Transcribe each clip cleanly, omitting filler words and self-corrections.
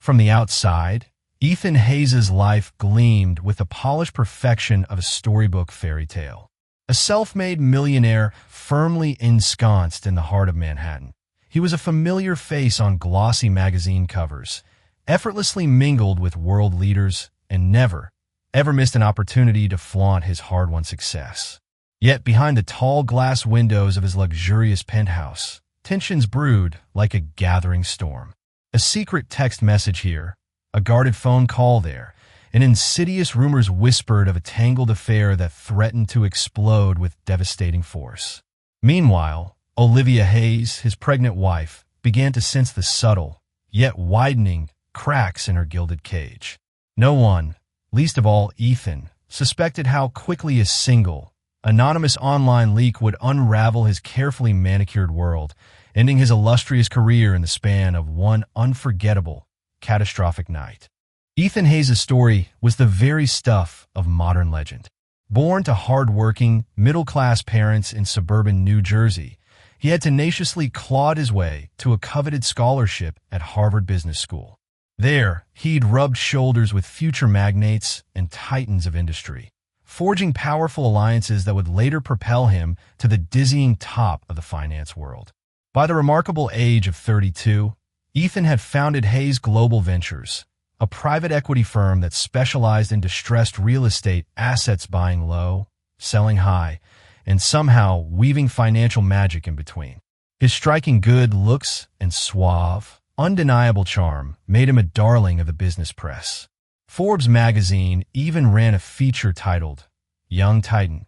From the outside, Ethan Hayes' life gleamed with the polished perfection of a storybook fairy tale. A self-made millionaire firmly ensconced in the heart of Manhattan. He was a familiar face on glossy magazine covers, effortlessly mingled with world leaders, and never, ever missed an opportunity to flaunt his hard-won success. Yet behind the tall glass windows of his luxurious penthouse, tensions brewed like a gathering storm. A secret text message here, a guarded phone call there, and insidious rumors whispered of a tangled affair that threatened to explode with devastating force. Meanwhile, Olivia Hayes, his pregnant wife, began to sense the subtle, yet widening, cracks in her gilded cage. No one, least of all Ethan, suspected how quickly a single, anonymous online leak would unravel his carefully manicured world, ending his illustrious career in the span of one unforgettable, catastrophic night. Ethan Hayes' story was the very stuff of modern legend. Born to hard-working, middle-class parents in suburban New Jersey, he had tenaciously clawed his way to a coveted scholarship at Harvard Business School. There, he'd rubbed shoulders with future magnates and titans of industry, forging powerful alliances that would later propel him to the dizzying top of the finance world. By the remarkable age of 32, Ethan had founded Hayes Global Ventures, a private equity firm that specialized in distressed real estate assets, buying low, selling high, and somehow weaving financial magic in between. His striking good looks and suave, undeniable charm made him a darling of the business press. Forbes magazine even ran a feature titled Young Titan,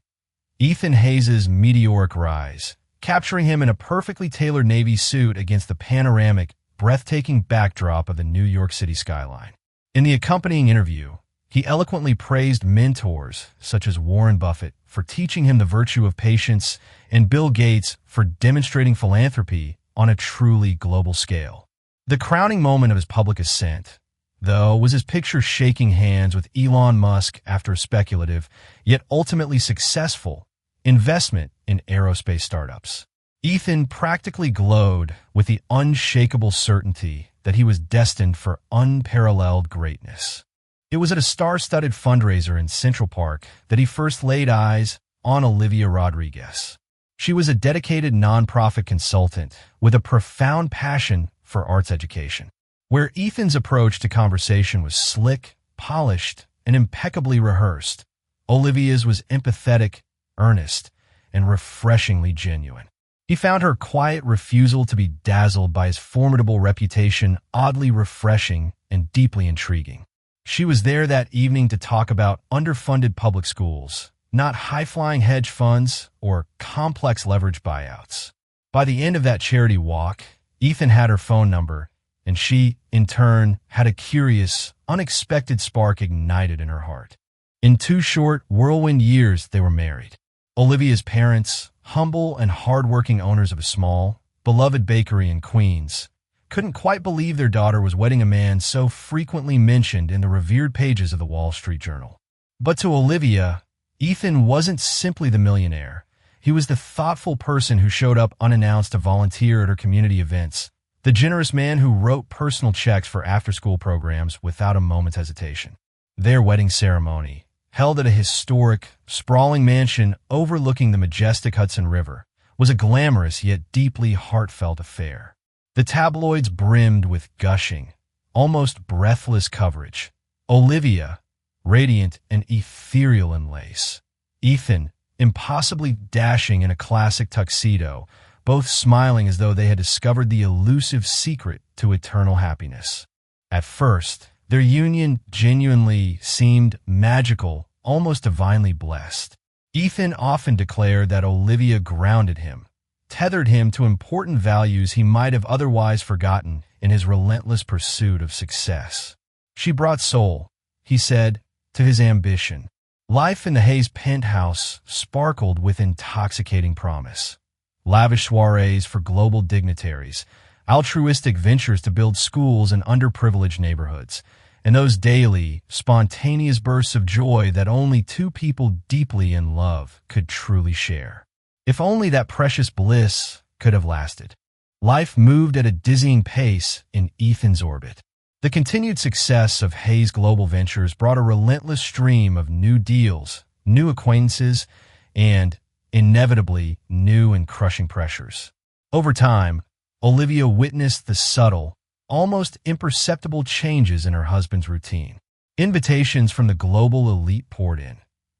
Ethan Hayes' Meteoric Rise, capturing him in a perfectly tailored navy suit against the panoramic, breathtaking backdrop of the New York City skyline. In the accompanying interview, he eloquently praised mentors such as Warren Buffett for teaching him the virtue of patience and Bill Gates for demonstrating philanthropy on a truly global scale. The crowning moment of his public ascent, though, was his picture shaking hands with Elon Musk after a speculative, yet ultimately successful, investment in aerospace startups. Ethan practically glowed with the unshakable certainty that he was destined for unparalleled greatness. It was at a star-studded fundraiser in Central Park that he first laid eyes on Olivia Rodriguez. She was a dedicated nonprofit consultant with a profound passion for arts education. Where Ethan's approach to conversation was slick, polished, and impeccably rehearsed, Olivia's was empathetic, earnest, and refreshingly genuine. He found her quiet refusal to be dazzled by his formidable reputation oddly refreshing and deeply intriguing. She was there that evening to talk about underfunded public schools, not high-flying hedge funds or complex leverage buyouts. By the end of that charity walk, Ethan had her phone number, and she, in turn, had a curious, unexpected spark ignited in her heart. In 2 short, whirlwind years, they were married. Olivia's parents, humble and hard-working owners of a small, beloved bakery in Queens, couldn't quite believe their daughter was wedding a man so frequently mentioned in the revered pages of the Wall Street Journal. But to Olivia, Ethan wasn't simply the millionaire. He was the thoughtful person who showed up unannounced to volunteer at her community events, the generous man who wrote personal checks for after-school programs without a moment's hesitation. Their wedding ceremony, held at a historic, sprawling mansion overlooking the majestic Hudson River, was a glamorous yet deeply heartfelt affair. The tabloids brimmed with gushing, almost breathless coverage. Olivia, radiant and ethereal in lace. Ethan, impossibly dashing in a classic tuxedo, both smiling as though they had discovered the elusive secret to eternal happiness. At first, their union genuinely seemed magical, almost divinely blessed. Ethan often declared that Olivia grounded him, tethered him to important values he might have otherwise forgotten in his relentless pursuit of success. She brought soul, he said, to his ambition. Life in the Hayes penthouse sparkled with intoxicating promise. Lavish soirees for global dignitaries, altruistic ventures to build schools in underprivileged neighborhoods, and those daily, spontaneous bursts of joy that only 2 people deeply in love could truly share. If only that precious bliss could have lasted. Life moved at a dizzying pace in Ethan's orbit. The continued success of Hayes Global Ventures brought a relentless stream of new deals, new acquaintances, and, inevitably, new and crushing pressures. Over time, Olivia witnessed the subtle, almost imperceptible changes in her husband's routine. Invitations from the global elite poured in.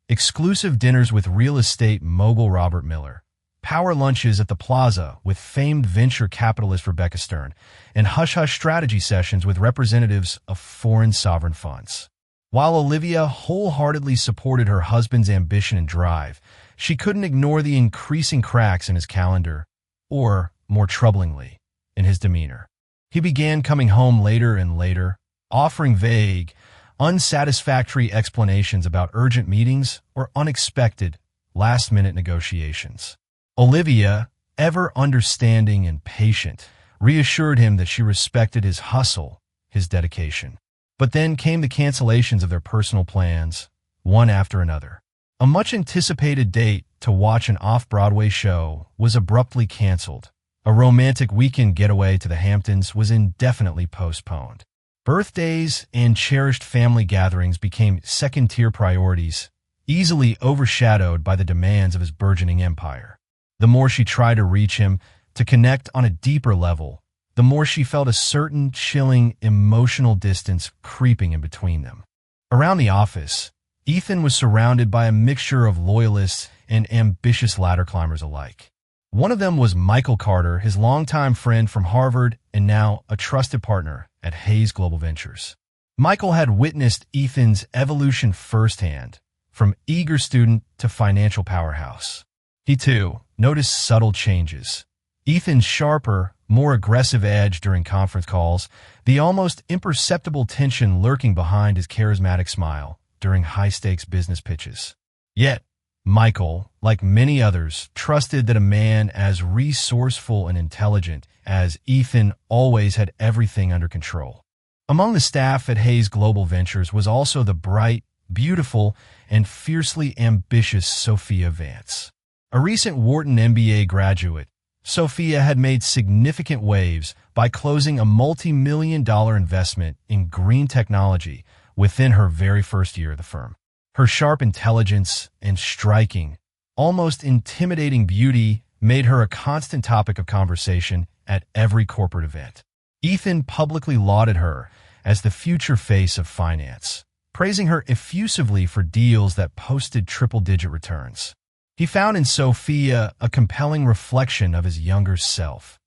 Exclusive dinners with real estate mogul Robert Miller, power lunches at the Plaza with famed venture capitalist Rebecca Stern, and hush-hush strategy sessions with representatives of foreign sovereign funds. While Olivia wholeheartedly supported her husband's ambition and drive, she couldn't ignore the increasing cracks in his calendar, or, more troublingly, in his demeanor. He began coming home later and later, offering vague, unsatisfactory explanations about urgent meetings or unexpected, last-minute negotiations. Olivia, ever understanding and patient, reassured him that she respected his hustle, his dedication. But then came the cancellations of their personal plans, one after another. A much-anticipated date to watch an off-Broadway show was abruptly canceled. A romantic weekend getaway to the Hamptons was indefinitely postponed. Birthdays and cherished family gatherings became second-tier priorities, easily overshadowed by the demands of his burgeoning empire. The more she tried to reach him, to connect on a deeper level, the more she felt a certain chilling, emotional distance creeping in between them. Around the office, Ethan was surrounded by a mixture of loyalists and ambitious ladder climbers alike. One of them was Michael Carter, his longtime friend from Harvard and now a trusted partner at Hayes Global Ventures. Michael had witnessed Ethan's evolution firsthand, from eager student to financial powerhouse. He, too, noticed subtle changes. Ethan's sharper, more aggressive edge during conference calls, the almost imperceptible tension lurking behind his charismatic smile during high-stakes business pitches. Yet, Michael, like many others, trusted that a man as resourceful and intelligent as Ethan always had everything under control. Among the staff at Hayes Global Ventures was also the bright, beautiful, and fiercely ambitious Sophia Vance. A recent Wharton MBA graduate, Sophia had made significant waves by closing a multi-million-dollar investment in green technology within her very first year of the firm. Her sharp intelligence and striking, almost intimidating beauty made her a constant topic of conversation at every corporate event. Ethan publicly lauded her as the future face of finance, praising her effusively for deals that posted triple-digit returns. He found in Sophia a compelling reflection of his younger self,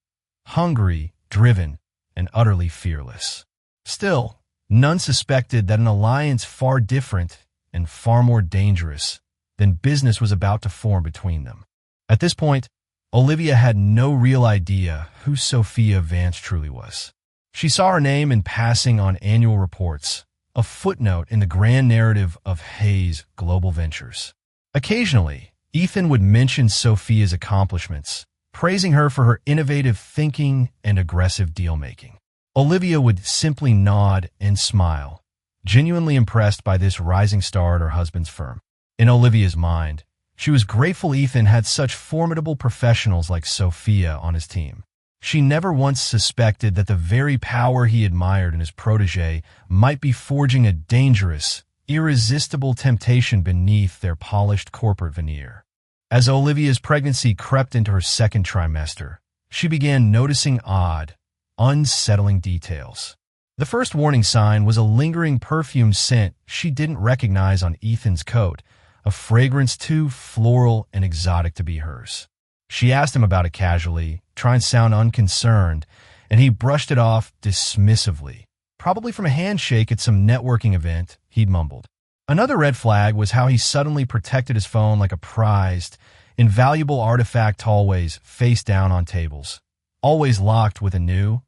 hungry, driven, and utterly fearless. Still, none suspected that an alliance far different and far more dangerous than business was about to form between them. At this point, Olivia had no real idea who Sophia Vance truly was. She saw her name in passing on annual reports, a footnote in the grand narrative of Hayes Global Ventures. Occasionally, Ethan would mention Sophia's accomplishments, praising her for her innovative thinking and aggressive deal-making. Olivia would simply nod and smile, genuinely impressed by this rising star at her husband's firm. In Olivia's mind, she was grateful Ethan had such formidable professionals like Sophia on his team. She never once suspected that the very power he admired in his protege might be forging a dangerous, irresistible temptation beneath their polished corporate veneer. As Olivia's pregnancy crept into her second trimester, she began noticing odd, unsettling details. The first warning sign was a lingering perfume scent she didn't recognize on Ethan's coat, a fragrance too floral and exotic to be hers. She asked him about it casually, trying to sound unconcerned, and he brushed it off dismissively. Probably from a handshake at some networking event, he'd mumbled. Another red flag was how he suddenly protected his phone like a prized, invaluable artifact, always face down on tables, always locked with a new,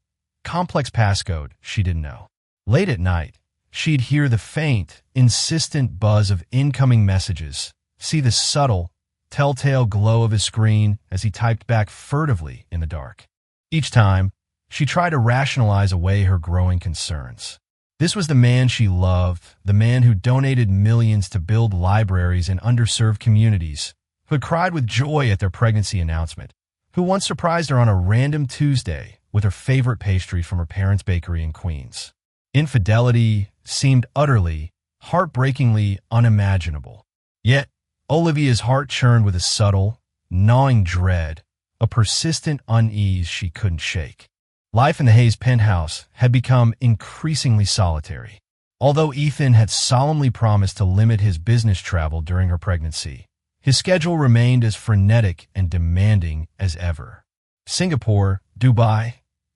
complex passcode she didn't know. Late at night, she'd hear the faint, insistent buzz of incoming messages, see the subtle, telltale glow of his screen as he typed back furtively in the dark. Each time, she tried to rationalize away her growing concerns. This was the man she loved, the man who donated millions to build libraries in underserved communities, who had cried with joy at their pregnancy announcement, who once surprised her on a random Tuesday with her favorite pastry from her parents' bakery in Queens. Infidelity seemed utterly, heartbreakingly unimaginable. Yet, Olivia's heart churned with a subtle, gnawing dread, a persistent unease she couldn't shake. Life in the Hayes penthouse had become increasingly solitary. Although Ethan had solemnly promised to limit his business travel during her pregnancy, his schedule remained as frenetic and demanding as ever. Singapore, Dubai,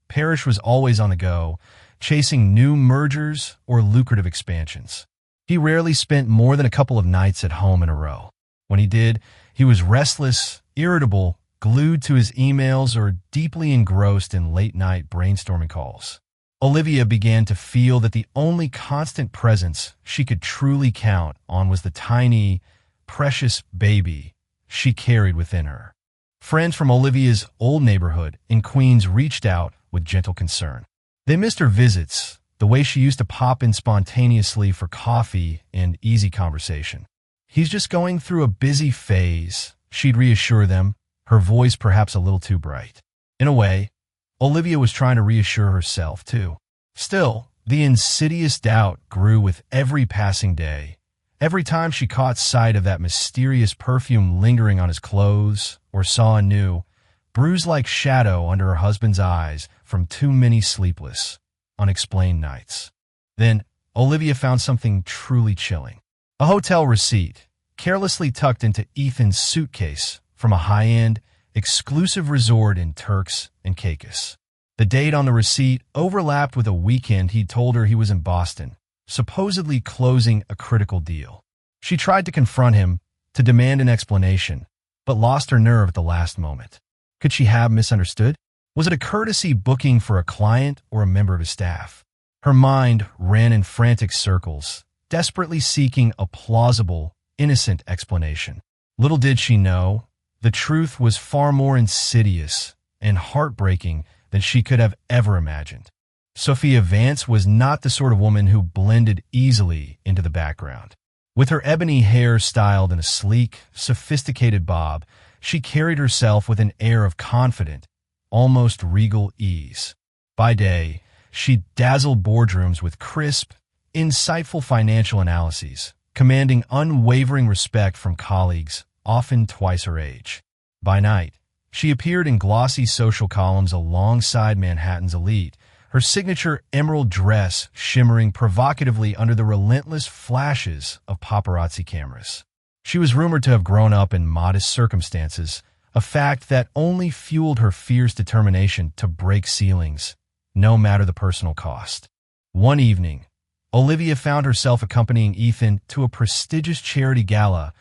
Parrish was always on the go, chasing new mergers or lucrative expansions. He rarely spent more than a couple of nights at home in a row. When he did, he was restless, irritable, glued to his emails, or deeply engrossed in late-night brainstorming calls. Olivia began to feel that the only constant presence she could truly count on was the tiny, precious baby she carried within her. Friends from Olivia's old neighborhood in Queens reached out with gentle concern. They missed her visits, the way she used to pop in spontaneously for coffee and easy conversation. "He's just going through a busy phase," she'd reassure them, her voice perhaps a little too bright. In a way, Olivia was trying to reassure herself, too. Still, the insidious doubt grew with every passing day. Every time she caught sight of that mysterious perfume lingering on his clothes, or saw a new, bruise-like shadow under her husband's eyes from too many sleepless, unexplained nights. Then, Olivia found something truly chilling. A hotel receipt, carelessly tucked into Ethan's suitcase from a high-end, exclusive resort in Turks and Caicos. The date on the receipt overlapped with a weekend he'd told her he was in Boston, supposedly closing a critical deal. She tried to confront him, to demand an explanation, but lost her nerve at the last moment. Could she have misunderstood? Was it a courtesy booking for a client or a member of his staff? Her mind ran in frantic circles, desperately seeking a plausible, innocent explanation. Little did she know, the truth was far more insidious and heartbreaking than she could have ever imagined. Sophia Vance was not the sort of woman who blended easily into the background. With her ebony hair styled in a sleek, sophisticated bob, she carried herself with an air of confident, almost regal ease. By day, she dazzled boardrooms with crisp, insightful financial analyses, commanding unwavering respect from colleagues, often twice her age. By night, she appeared in glossy social columns alongside Manhattan's elite, her signature emerald dress shimmering provocatively under the relentless flashes of paparazzi cameras. She was rumored to have grown up in modest circumstances, a fact that only fueled her fierce determination to break ceilings, no matter the personal cost. One evening, Olivia found herself accompanying Ethan to a prestigious charity gala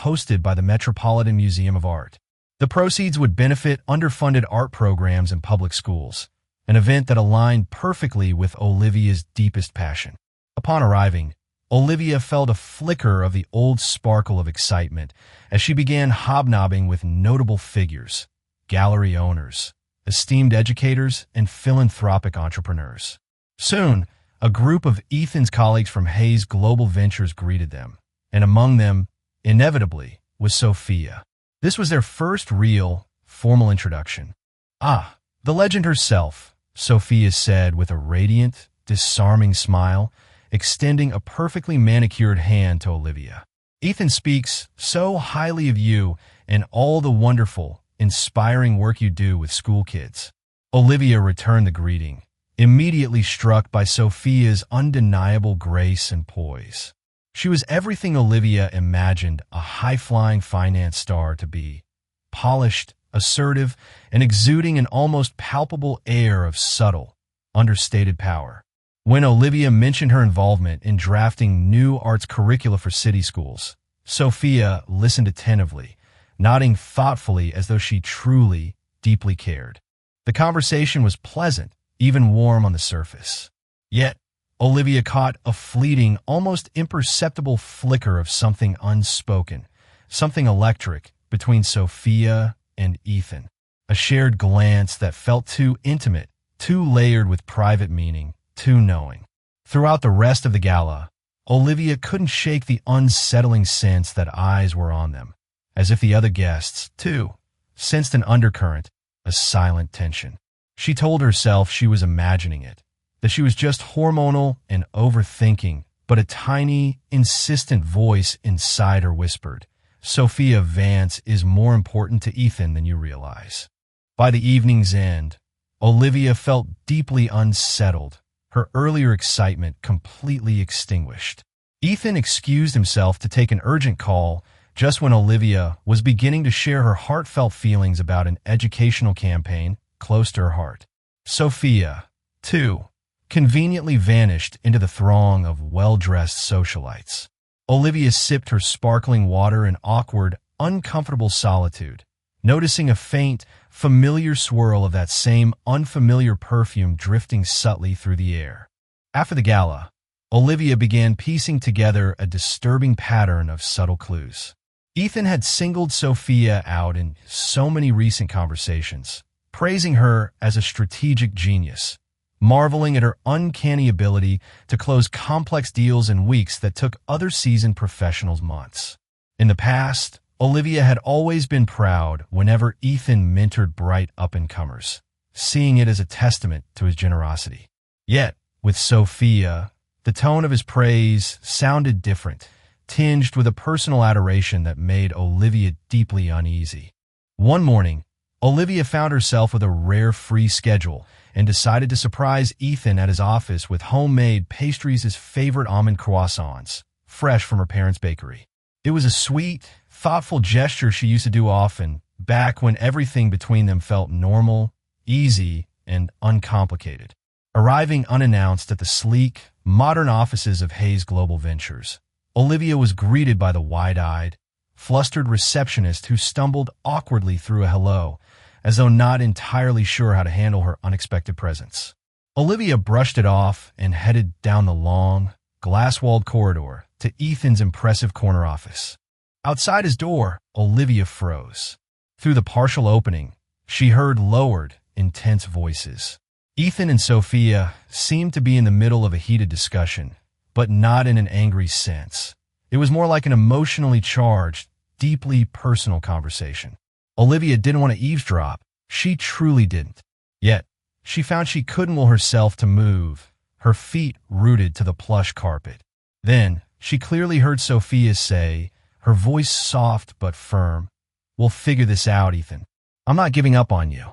hosted by the Metropolitan Museum of Art. The proceeds would benefit underfunded art programs in public schools, an event that aligned perfectly with Olivia's deepest passion. Upon arriving, Olivia felt a flicker of the old sparkle of excitement as she began hobnobbing with notable figures, gallery owners, esteemed educators, and philanthropic entrepreneurs. Soon, a group of Ethan's colleagues from Hayes Global Ventures greeted them, and among them, inevitably, was Sophia. This was their first real, formal introduction. "Ah, the legend herself," Sophia said with a radiant, disarming smile, extending a perfectly manicured hand to Olivia. "Ethan speaks so highly of you and all the wonderful, inspiring work you do with school kids." Olivia returned the greeting, immediately struck by Sophia's undeniable grace and poise. She was everything Olivia imagined a high-flying finance star to be, polished, assertive, and exuding an almost palpable air of subtle, understated power. When Olivia mentioned her involvement in drafting new arts curricula for city schools, Sophia listened attentively, nodding thoughtfully as though she truly, deeply cared. The conversation was pleasant, even warm on the surface. Yet, Olivia caught a fleeting, almost imperceptible flicker of something unspoken, something electric between Sophia and Ethan. A shared glance that felt too intimate, too layered with private meaning, too knowing. Throughout the rest of the gala, Olivia couldn't shake the unsettling sense that eyes were on them, as if the other guests, too, sensed an undercurrent, a silent tension. She told herself she was imagining it, that she was just hormonal and overthinking, but a tiny, insistent voice inside her whispered, "Sophia Vance is more important to Ethan than you realize." By the evening's end, Olivia felt deeply unsettled, her earlier excitement completely extinguished. Ethan excused himself to take an urgent call just when Olivia was beginning to share her heartfelt feelings about an educational campaign close to her heart. Sophia, too, conveniently vanished into the throng of well-dressed socialites. Olivia sipped her sparkling water in awkward, uncomfortable solitude, noticing a faint, familiar swirl of that same unfamiliar perfume drifting subtly through the air. After the gala, Olivia began piecing together a disturbing pattern of subtle clues. Ethan had singled Sophia out in so many recent conversations, praising her as a strategic genius, marveling at her uncanny ability to close complex deals in weeks that took other seasoned professionals months. In the past, Olivia had always been proud whenever Ethan mentored bright up-and-comers, seeing it as a testament to his generosity. Yet, with Sophia, the tone of his praise sounded different, tinged with a personal adoration that made Olivia deeply uneasy. One morning, Olivia found herself with a rare free schedule and decided to surprise Ethan at his office with homemade pastries, his favorite almond croissants, fresh from her parents' bakery. It was a sweet, thoughtful gesture she used to do often, back when everything between them felt normal, easy, and uncomplicated. Arriving unannounced at the sleek, modern offices of Hayes Global Ventures, Olivia was greeted by the wide-eyed, flustered receptionist who stumbled awkwardly through a hello, as though not entirely sure how to handle her unexpected presence. Olivia brushed it off and headed down the long, glass-walled corridor to Ethan's impressive corner office. Outside his door, Olivia froze. Through the partial opening, she heard lowered, intense voices. Ethan and Sophia seemed to be in the middle of a heated discussion, but not in an angry sense. It was more like an emotionally charged, deeply personal conversation. Olivia didn't want to eavesdrop. She truly didn't. Yet, she found she couldn't will herself to move, her feet rooted to the plush carpet. Then, she clearly heard Sophia say, her voice soft but firm, "We'll figure this out, Ethan. I'm not giving up on you."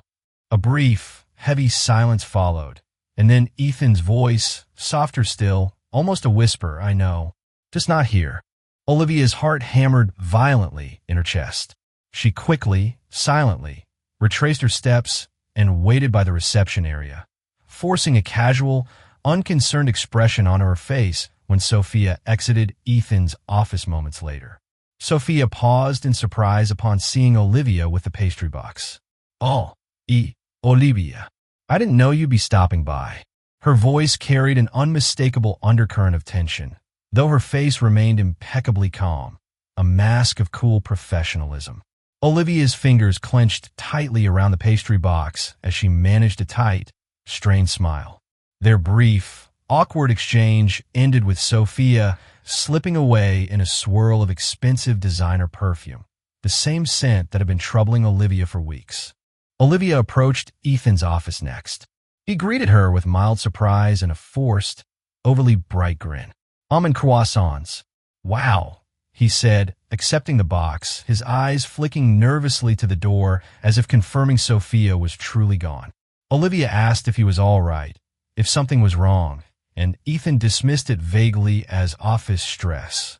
A brief, heavy silence followed, and then Ethan's voice, softer still, almost a whisper, "I know, just not here." Olivia's heart hammered violently in her chest. She quickly, silently, retraced her steps and waited by the reception area, forcing a casual, unconcerned expression onto her face when Sophia exited Ethan's office moments later. Sophia paused in surprise upon seeing Olivia with the pastry box. "Oh, Olivia, I didn't know you'd be stopping by." Her voice carried an unmistakable undercurrent of tension, though her face remained impeccably calm, a mask of cool professionalism. Olivia's fingers clenched tightly around the pastry box as she managed a tight, strained smile. Their brief, awkward exchange ended with Sophia slipping away in a swirl of expensive designer perfume, the same scent that had been troubling Olivia for weeks. Olivia approached Ethan's office next. He greeted her with mild surprise and a forced, overly bright grin. "Almond croissants. Wow," he said, accepting the box, his eyes flicking nervously to the door as if confirming Sophia was truly gone. Olivia asked if he was all right, if something was wrong, and Ethan dismissed it vaguely as office stress.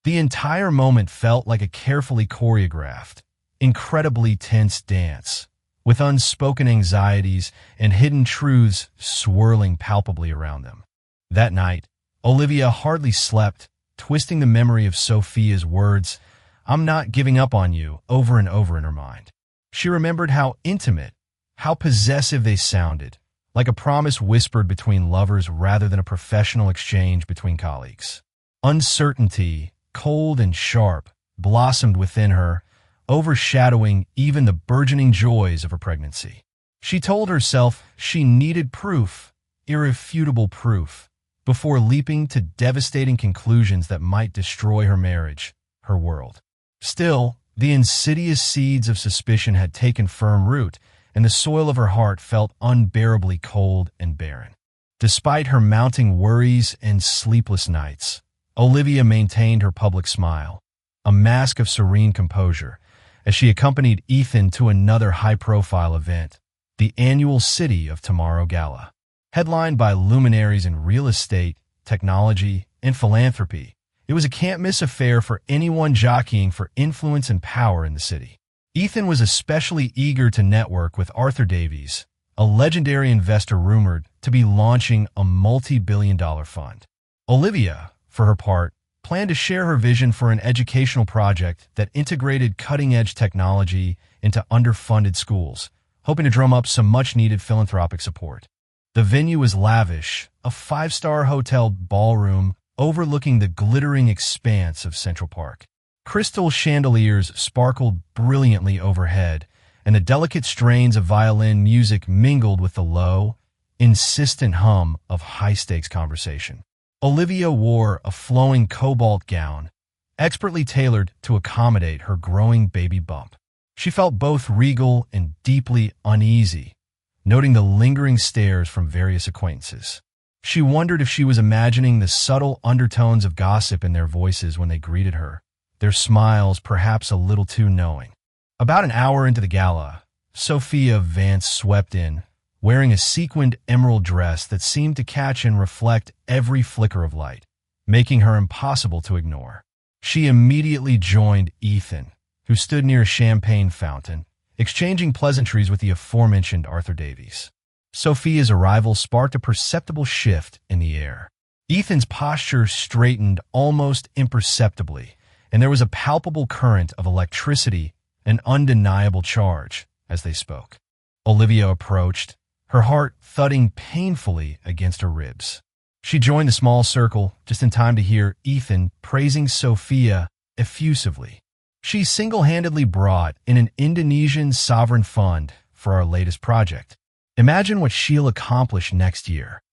The entire moment felt like a carefully choreographed, incredibly tense dance, with unspoken anxieties and hidden truths swirling palpably around them. That night, Olivia hardly slept, twisting the memory of Sophia's words, "I'm not giving up on you," over and over in her mind. She remembered how intimate, how possessive they sounded, like a promise whispered between lovers rather than a professional exchange between colleagues. Uncertainty, cold and sharp, blossomed within her, overshadowing even the burgeoning joys of her pregnancy. She told herself she needed proof, irrefutable proof, before leaping to devastating conclusions that might destroy her marriage, her world. Still, the insidious seeds of suspicion had taken firm root, and the soil of her heart felt unbearably cold and barren. Despite her mounting worries and sleepless nights, Olivia maintained her public smile, a mask of serene composure, as she accompanied Ethan to another high-profile event, the annual City of Tomorrow Gala. Headlined by luminaries in real estate, technology, and philanthropy, it was a can't-miss affair for anyone jockeying for influence and power in the city. Ethan was especially eager to network with Arthur Davies, a legendary investor rumored to be launching a multi-billion-dollar fund. Olivia, for her part, planned to share her vision for an educational project that integrated cutting-edge technology into underfunded schools, hoping to drum up some much-needed philanthropic support. The venue was lavish, a 5-star hotel ballroom overlooking the glittering expanse of Central Park. Crystal chandeliers sparkled brilliantly overhead, and the delicate strains of violin music mingled with the low, insistent hum of high-stakes conversation. Olivia wore a flowing cobalt gown, expertly tailored to accommodate her growing baby bump. She felt both regal and deeply uneasy, noting the lingering stares from various acquaintances. She wondered if she was imagining the subtle undertones of gossip in their voices when they greeted her, their smiles perhaps a little too knowing. About an hour into the gala, Sophia Vance swept in, wearing a sequined emerald dress that seemed to catch and reflect every flicker of light, making her impossible to ignore. She immediately joined Ethan, who stood near a champagne fountain, exchanging pleasantries with the aforementioned Arthur Davies. Sophia's arrival sparked a perceptible shift in the air. Ethan's posture straightened almost imperceptibly, and there was a palpable current of electricity, an undeniable charge, as they spoke. Olivia approached, her heart thudding painfully against her ribs. She joined the small circle just in time to hear Ethan praising Sophia effusively. She single-handedly brought in an Indonesian sovereign fund for our latest project. Imagine what she'll accomplish next year.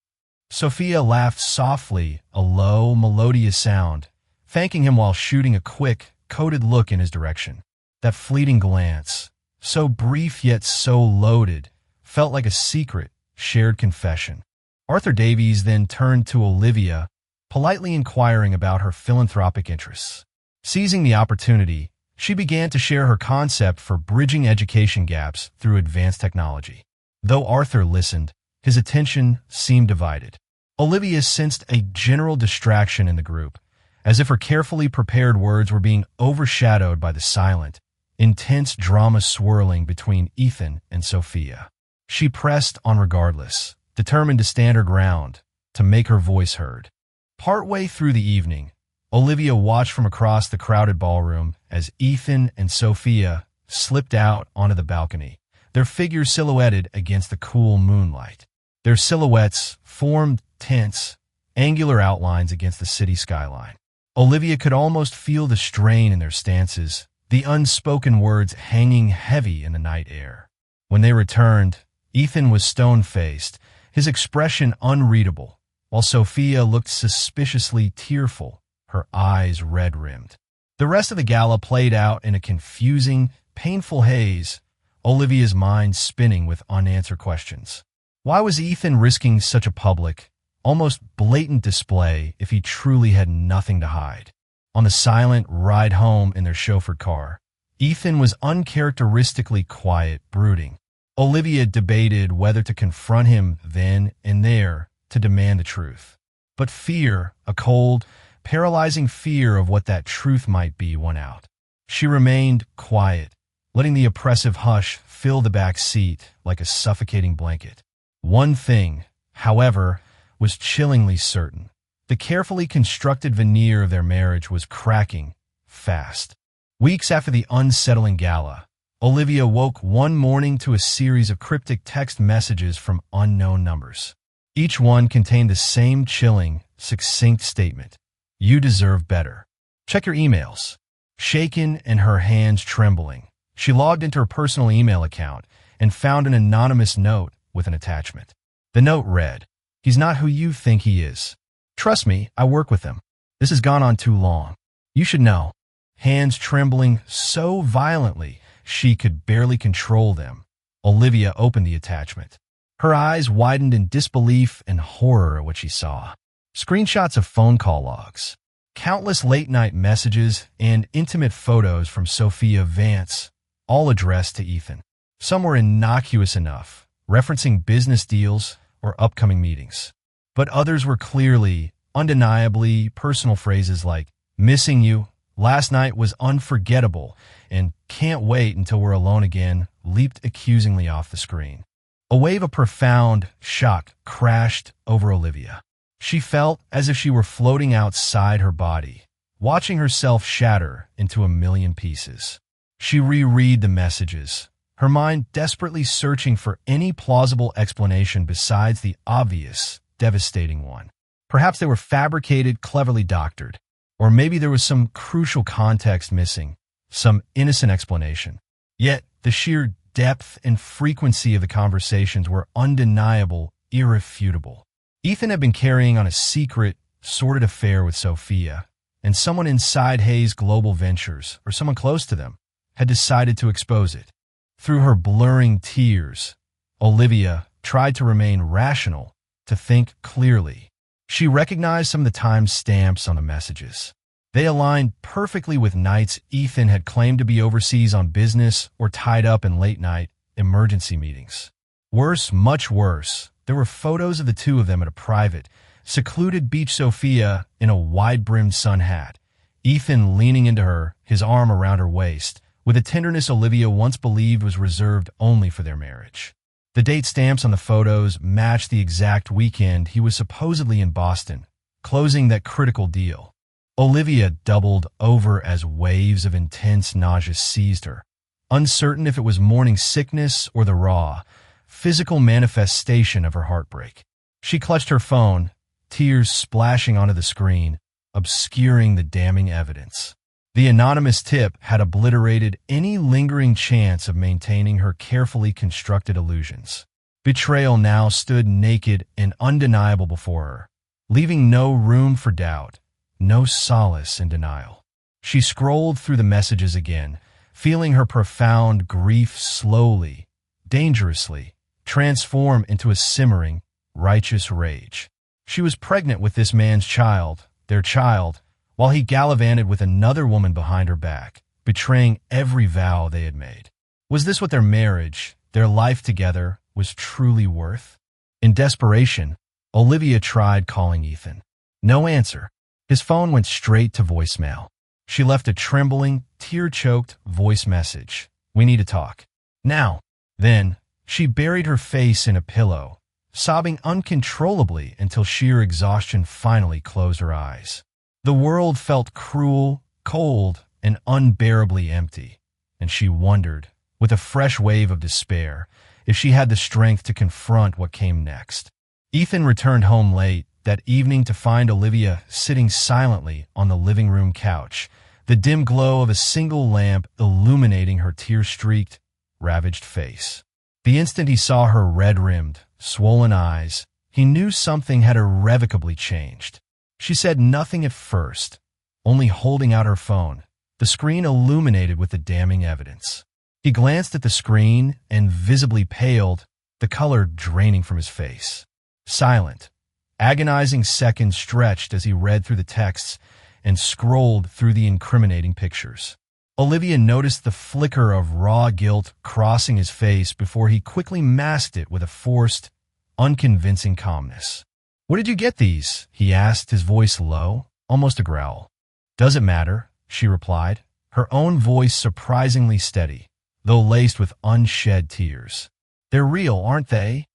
Sophia laughed softly, a low, melodious sound, thanking him while shooting a quick, coded look in his direction. That fleeting glance, so brief yet so loaded, felt like a secret, shared confession. Arthur Davies then turned to Olivia, politely inquiring about her philanthropic interests. Seizing the opportunity, she began to share her concept for bridging education gaps through advanced technology. Though Arthur listened, his attention seemed divided. Olivia sensed a general distraction in the group, as if her carefully prepared words were being overshadowed by the silent, intense drama swirling between Ethan and Sophia. She pressed on regardless, determined to stand her ground, to make her voice heard. Partway through the evening, Olivia watched from across the crowded ballroom as Ethan and Sophia slipped out onto the balcony, their figures silhouetted against the cool moonlight. Their silhouettes formed tense, angular outlines against the city skyline. Olivia could almost feel the strain in their stances, the unspoken words hanging heavy in the night air. When they returned, Ethan was stone-faced, his expression unreadable, while Sophia looked suspiciously tearful, her eyes red-rimmed. The rest of the gala played out in a confusing, painful haze, Olivia's mind spinning with unanswered questions. Why was Ethan risking such a public, almost blatant display if he truly had nothing to hide? On the silent ride home in their chauffeured car, Ethan was uncharacteristically quiet, brooding. Olivia debated whether to confront him then and there to demand the truth. But fear, a cold, paralyzing fear of what that truth might be, won out. She remained quiet, letting the oppressive hush fill the back seat like a suffocating blanket. One thing, however, was chillingly certain. The carefully constructed veneer of their marriage was cracking fast. Weeks after the unsettling gala, Olivia woke one morning to a series of cryptic text messages from unknown numbers. Each one contained the same chilling, succinct statement. You deserve better. Check your emails. Shaken and her hands trembling, she logged into her personal email account and found an anonymous note with an attachment. The note read, "He's not who you think he is. Trust me, I work with him. This has gone on too long. You should know." Hands trembling so violently she could barely control them, Olivia opened the attachment. Her eyes widened in disbelief and horror at what she saw. Screenshots of phone call logs, countless late-night messages, and intimate photos from Sophia Vance, all addressed to Ethan. Some were innocuous enough, referencing business deals or upcoming meetings. But others were clearly, undeniably personal phrases like, "missing you," "last night was unforgettable," and "can't wait until we're alone again," leaped accusingly off the screen. A wave of profound shock crashed over Olivia. She felt as if she were floating outside her body, watching herself shatter into a million pieces. She reread the messages, her mind desperately searching for any plausible explanation besides the obvious, devastating one. Perhaps they were fabricated, cleverly doctored. Or maybe there was some crucial context missing, some innocent explanation. Yet, the sheer depth and frequency of the conversations were undeniable, irrefutable. Ethan had been carrying on a secret, sordid affair with Sophia, and someone inside Hayes Global Ventures, or someone close to them, had decided to expose it. Through her blurring tears, Olivia tried to remain rational, to think clearly. She recognized some of the time stamps on the messages. They aligned perfectly with nights Ethan had claimed to be overseas on business or tied up in late-night emergency meetings. Worse, much worse, there were photos of the two of them at a private, secluded beach. Sophia in a wide-brimmed sun hat, Ethan leaning into her, his arm around her waist, with a tenderness Olivia once believed was reserved only for their marriage. The date stamps on the photos matched the exact weekend he was supposedly in Boston, closing that critical deal. Olivia doubled over as waves of intense nausea seized her, uncertain if it was morning sickness or the raw, physical manifestation of her heartbreak. She clutched her phone, tears splashing onto the screen, obscuring the damning evidence. The anonymous tip had obliterated any lingering chance of maintaining her carefully constructed illusions. Betrayal now stood naked and undeniable before her, leaving no room for doubt, no solace in denial. She scrolled through the messages again, feeling her profound grief slowly, dangerously, transform into a simmering, righteous rage. She was pregnant with this man's child, their child, while he gallivanted with another woman behind her back, betraying every vow they had made. Was this what their marriage, their life together, was truly worth? In desperation, Olivia tried calling Ethan. No answer. His phone went straight to voicemail. She left a trembling, tear-choked voice message. "We need to talk. Now." Then, she buried her face in a pillow, sobbing uncontrollably until sheer exhaustion finally closed her eyes. The world felt cruel, cold, and unbearably empty, and she wondered, with a fresh wave of despair, if she had the strength to confront what came next. Ethan returned home late that evening to find Olivia sitting silently on the living room couch, the dim glow of a single lamp illuminating her tear-streaked, ravaged face. The instant he saw her red-rimmed, swollen eyes, he knew something had irrevocably changed. She said nothing at first, only holding out her phone, the screen illuminated with the damning evidence. He glanced at the screen and visibly paled, the color draining from his face. Silent, agonizing seconds stretched as he read through the texts and scrolled through the incriminating pictures. Olivia noticed the flicker of raw guilt crossing his face before he quickly masked it with a forced, unconvincing calmness. "Where did you get these?" he asked, his voice low, almost a growl. "Does it matter?" she replied, her own voice surprisingly steady, though laced with unshed tears. "They're real, aren't they?"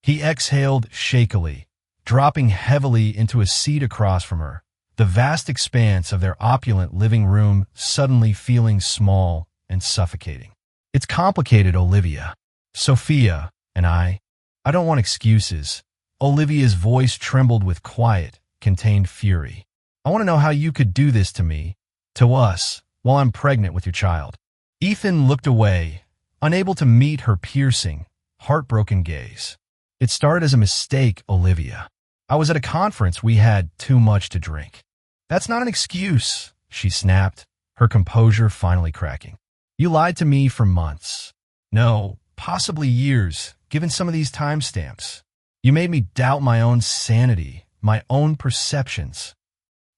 He exhaled shakily, dropping heavily into a seat across from her, the vast expanse of their opulent living room suddenly feeling small and suffocating. "It's complicated, Olivia. Sophia and I don't want excuses." Olivia's voice trembled with quiet, contained fury. "I want to know how you could do this to me, to us, while I'm pregnant with your child." Ethan looked away, unable to meet her piercing, heartbroken gaze. "It started as a mistake, Olivia. I was at a conference. We had too much to drink." "That's not an excuse," she snapped, her composure finally cracking. "You lied to me for months. No, possibly years, given some of these timestamps? You made me doubt my own sanity, my own perceptions."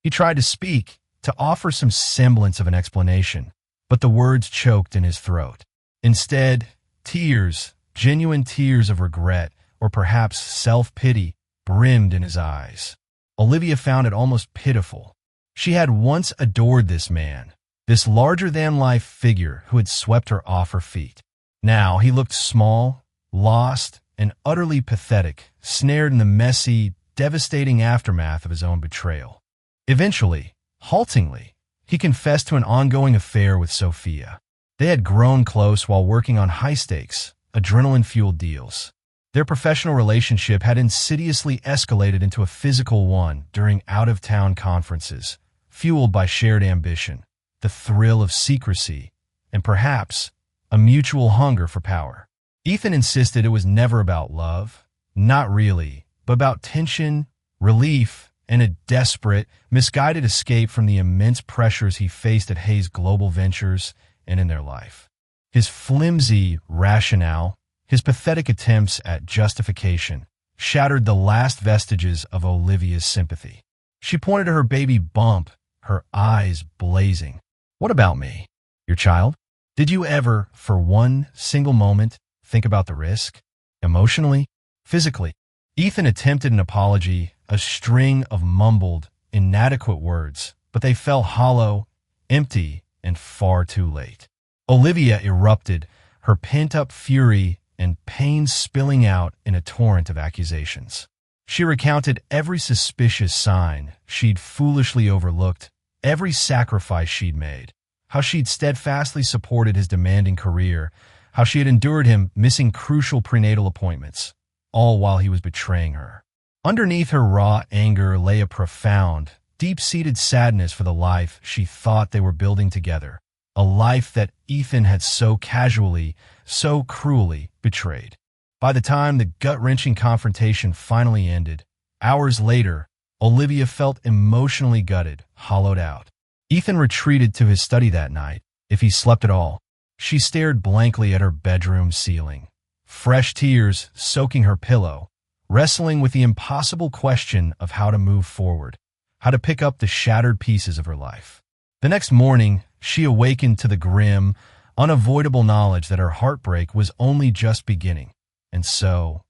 He tried to speak, to offer some semblance of an explanation, but the words choked in his throat. Instead, tears, genuine tears of regret, or perhaps self-pity, brimmed in his eyes. Olivia found it almost pitiful. She had once adored this man, this larger-than-life figure who had swept her off her feet. Now he looked small, lost, and utterly pathetic, snared in the messy, devastating aftermath of his own betrayal. Eventually, haltingly, he confessed to an ongoing affair with Sophia. They had grown close while working on high-stakes, adrenaline-fueled deals. Their professional relationship had insidiously escalated into a physical one during out-of-town conferences, fueled by shared ambition, the thrill of secrecy, and perhaps a mutual hunger for power. Ethan insisted it was never about love, not really, but about tension, relief, and a desperate, misguided escape from the immense pressures he faced at Hayes' global ventures and in their life. His flimsy rationale, his pathetic attempts at justification, shattered the last vestiges of Olivia's sympathy. She pointed to her baby bump, her eyes blazing. "What about me? Your child? Did you ever, for one single moment, think about the risk? Emotionally? Physically?" Ethan attempted an apology, a string of mumbled, inadequate words, but they fell hollow, empty, and far too late. Olivia erupted, her pent-up fury and pain spilling out in a torrent of accusations. She recounted every suspicious sign she'd foolishly overlooked, every sacrifice she'd made, how she'd steadfastly supported his demanding career, how she had endured him missing crucial prenatal appointments, all while he was betraying her. Underneath her raw anger lay a profound, deep-seated sadness for the life she thought they were building together, a life that Ethan had so casually, so cruelly betrayed. By the time the gut-wrenching confrontation finally ended, hours later, Olivia felt emotionally gutted, hollowed out. Ethan retreated to his study that night, if he slept at all. She stared blankly at her bedroom ceiling, fresh tears soaking her pillow, wrestling with the impossible question of how to move forward, how to pick up the shattered pieces of her life. The next morning, she awakened to the grim, unavoidable knowledge that her heartbreak was only just beginning, and so,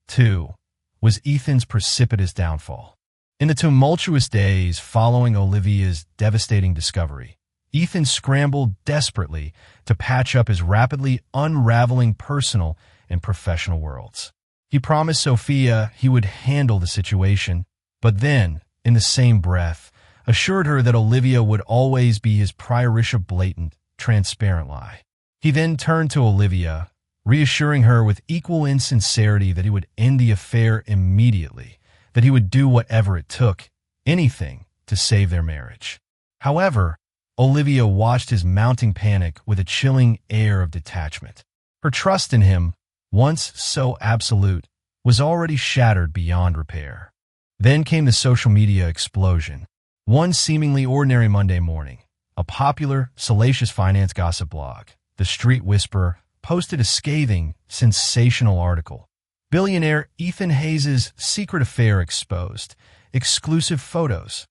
too, was Ethan's precipitous downfall. In the tumultuous days following Olivia's devastating discovery, Ethan scrambled desperately to patch up his rapidly unraveling personal and professional worlds. He promised Sophia he would handle the situation, but then, in the same breath, assured her that Olivia would always be his priorish blatant, transparent lie. He then turned to Olivia, reassuring her with equal insincerity that he would end the affair immediately, that he would do whatever it took, anything, to save their marriage. However, Olivia watched his mounting panic with a chilling air of detachment. Her trust in him, once so absolute, was already shattered beyond repair. Then came the social media explosion. One seemingly ordinary Monday morning, a popular, salacious finance gossip blog, The Street Whisperer, posted a scathing, sensational article. Billionaire Ethan Hayes' secret affair exposed. Exclusive photos.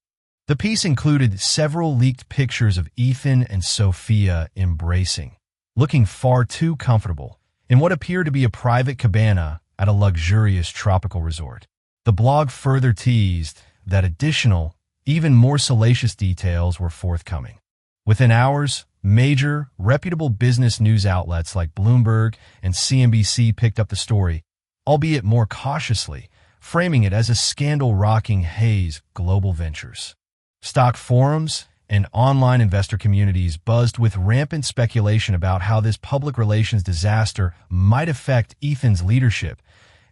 The piece included several leaked pictures of Ethan and Sophia embracing, looking far too comfortable, in what appeared to be a private cabana at a luxurious tropical resort. The blog further teased that additional, even more salacious details were forthcoming. Within hours, major, reputable business news outlets like Bloomberg and CNBC picked up the story, albeit more cautiously, framing it as a scandal rocking Hayes' global ventures. Stock forums and online investor communities buzzed with rampant speculation about how this public relations disaster might affect Ethan's leadership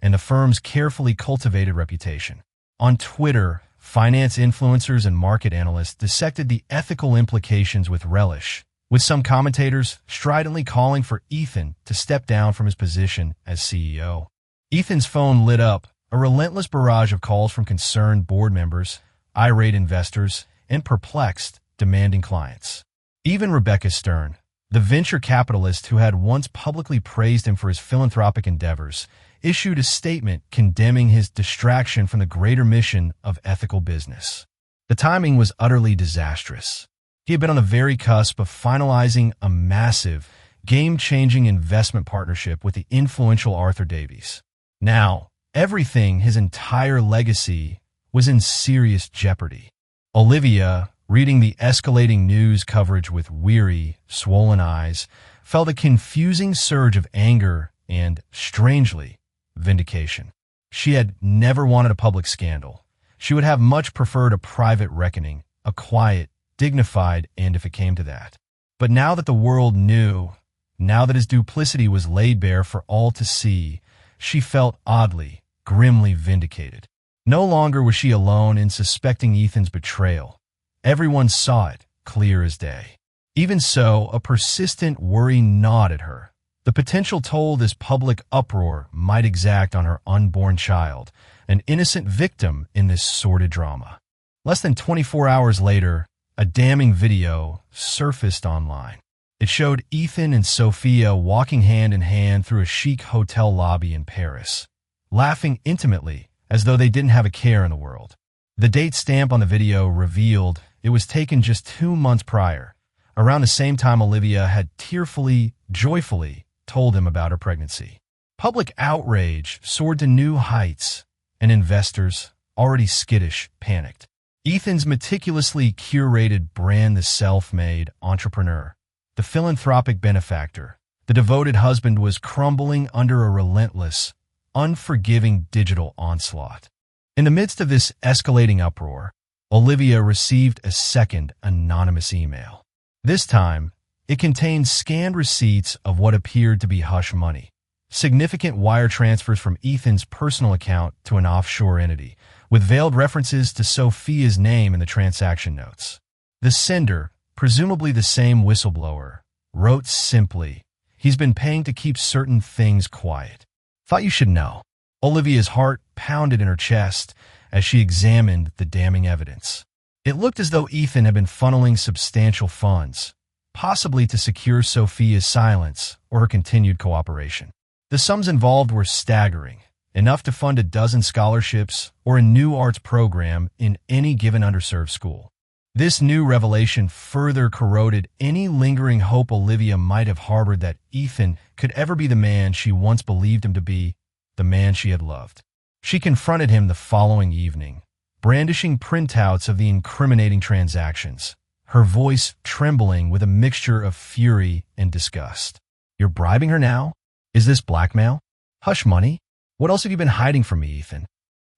and the firm's carefully cultivated reputation. On Twitter, finance influencers and market analysts dissected the ethical implications with relish, with some commentators stridently calling for Ethan to step down from his position as CEO. Ethan's phone lit up, a relentless barrage of calls from concerned board members, irate investors, and perplexed, demanding clients. Even Rebecca Stern, the venture capitalist who had once publicly praised him for his philanthropic endeavors, issued a statement condemning his distraction from the greater mission of ethical business. The timing was utterly disastrous. He had been on the very cusp of finalizing a massive, game-changing investment partnership with the influential Arthur Davies. Now, everything, his entire legacy, was in serious jeopardy. Olivia, reading the escalating news coverage with weary, swollen eyes, felt a confusing surge of anger and, strangely, vindication. She had never wanted a public scandal. She would have much preferred a private reckoning, a quiet, dignified, and if it came to that. But now that the world knew, now that his duplicity was laid bare for all to see, she felt oddly, grimly vindicated. No longer was she alone in suspecting Ethan's betrayal. Everyone saw it, clear as day. Even so, a persistent worry gnawed at her. The potential toll this public uproar might exact on her unborn child, an innocent victim in this sordid drama. Less than 24 hours later, a damning video surfaced online. It showed Ethan and Sophia walking hand in hand through a chic hotel lobby in Paris, laughing intimately as though they didn't have a care in the world. The date stamp on the video revealed it was taken just 2 months prior, around the same time Olivia had tearfully, joyfully told him about her pregnancy. Public outrage soared to new heights, and investors, already skittish, panicked. Ethan's meticulously curated brand, the self-made entrepreneur, the philanthropic benefactor, the devoted husband, was crumbling under a relentless, unforgiving digital onslaught. In the midst of this escalating uproar, Olivia received a second anonymous email. This time, it contained scanned receipts of what appeared to be hush money, significant wire transfers from Ethan's personal account to an offshore entity, with veiled references to Sophia's name in the transaction notes. The sender, presumably the same whistleblower, wrote simply, "He's been paying to keep certain things quiet. Thought you should know." Olivia's heart pounded in her chest as she examined the damning evidence. It looked as though Ethan had been funneling substantial funds, possibly to secure Sophia's silence or her continued cooperation. The sums involved were staggering, enough to fund a dozen scholarships or a new arts program in any given underserved school. This new revelation further corroded any lingering hope Olivia might have harbored that Ethan could ever be the man she once believed him to be, the man she had loved. She confronted him the following evening, brandishing printouts of the incriminating transactions, her voice trembling with a mixture of fury and disgust. "You're bribing her now? Is this blackmail? Hush money? What else have you been hiding from me, Ethan?"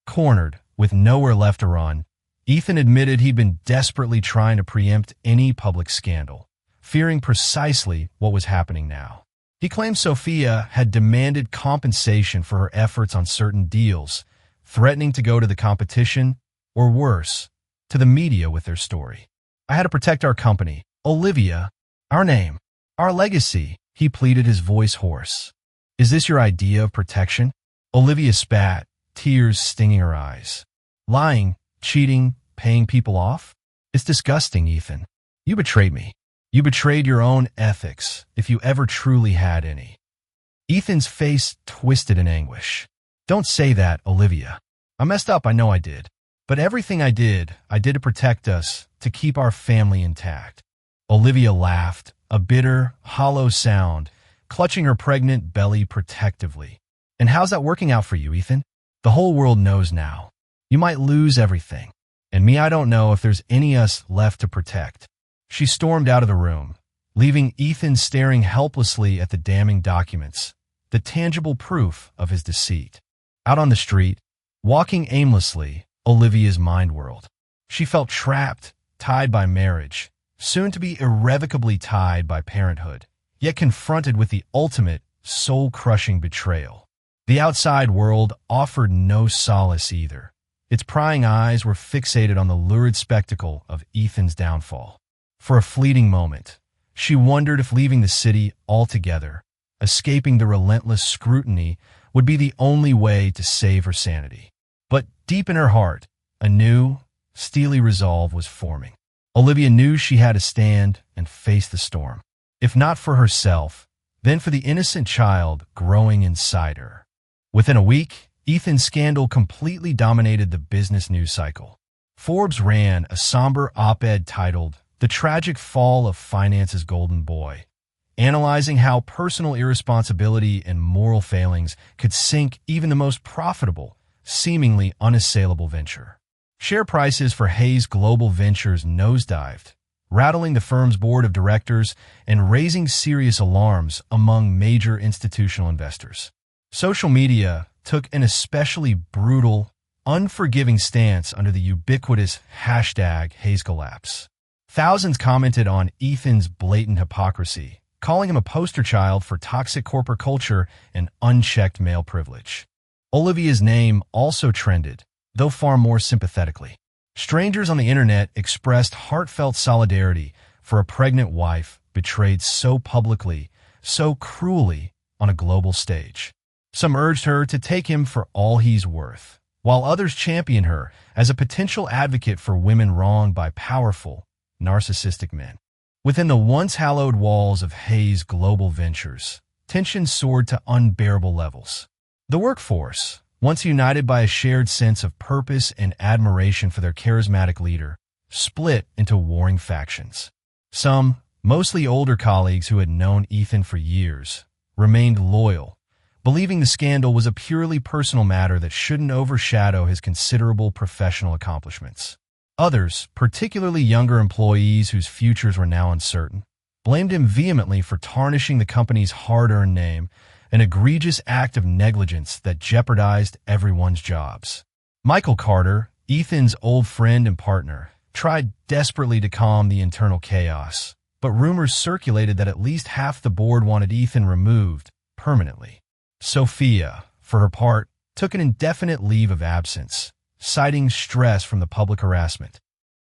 Cornered, with nowhere left to run, Ethan admitted he'd been desperately trying to preempt any public scandal, fearing precisely what was happening now. He claimed Sophia had demanded compensation for her efforts on certain deals, threatening to go to the competition, or worse, to the media with their story. "I had to protect our company, Olivia, our name, our legacy," he pleaded, his voice hoarse. "Is this your idea of protection?" Olivia spat, tears stinging her eyes. "Lying, cheating, paying people off? It's disgusting, Ethan. You betrayed me. You betrayed your own ethics, if you ever truly had any." Ethan's face twisted in anguish. "Don't say that, Olivia. I messed up, I know I did. But everything I did to protect us, to keep our family intact." Olivia laughed, a bitter, hollow sound, clutching her pregnant belly protectively. "And how's that working out for you, Ethan? The whole world knows now. You might lose everything. And me, I don't know if there's any us left to protect." She stormed out of the room, leaving Ethan staring helplessly at the damning documents, the tangible proof of his deceit. Out on the street, walking aimlessly, Olivia's mind whirled. She felt trapped, tied by marriage, soon to be irrevocably tied by parenthood, yet confronted with the ultimate, soul-crushing betrayal. The outside world offered no solace either. Its prying eyes were fixated on the lurid spectacle of Ethan's downfall. For a fleeting moment, she wondered if leaving the city altogether, escaping the relentless scrutiny, would be the only way to save her sanity. But deep in her heart, a new, steely resolve was forming. Olivia knew she had to stand and face the storm. If not for herself, then for the innocent child growing inside her. Within a week, Ethan's scandal completely dominated the business news cycle. Forbes ran a somber op-ed titled "The Tragic Fall of Finance's Golden Boy," analyzing how personal irresponsibility and moral failings could sink even the most profitable, seemingly unassailable venture. Share prices for Hayes Global Ventures nosedived, rattling the firm's board of directors and raising serious alarms among major institutional investors. Social media took an especially brutal, unforgiving stance under the ubiquitous hashtag #HayesCollapse. Thousands commented on Ethan's blatant hypocrisy, calling him a poster child for toxic corporate culture and unchecked male privilege. Olivia's name also trended, though far more sympathetically. Strangers on the internet expressed heartfelt solidarity for a pregnant wife betrayed so publicly, so cruelly on a global stage. Some urged her to take him for all he's worth, while others championed her as a potential advocate for women wronged by powerful, narcissistic men. Within the once hallowed walls of Hayes Global Ventures, tension soared to unbearable levels. The workforce, once united by a shared sense of purpose and admiration for their charismatic leader, split into warring factions. Some, mostly older colleagues who had known Ethan for years, remained loyal, believing the scandal was a purely personal matter that shouldn't overshadow his considerable professional accomplishments. Others, particularly younger employees whose futures were now uncertain, blamed him vehemently for tarnishing the company's hard-earned name, an egregious act of negligence that jeopardized everyone's jobs. Michael Carter, Ethan's old friend and partner, tried desperately to calm the internal chaos, but rumors circulated that at least half the board wanted Ethan removed permanently. Sophia, for her part, took an indefinite leave of absence, citing stress from the public harassment.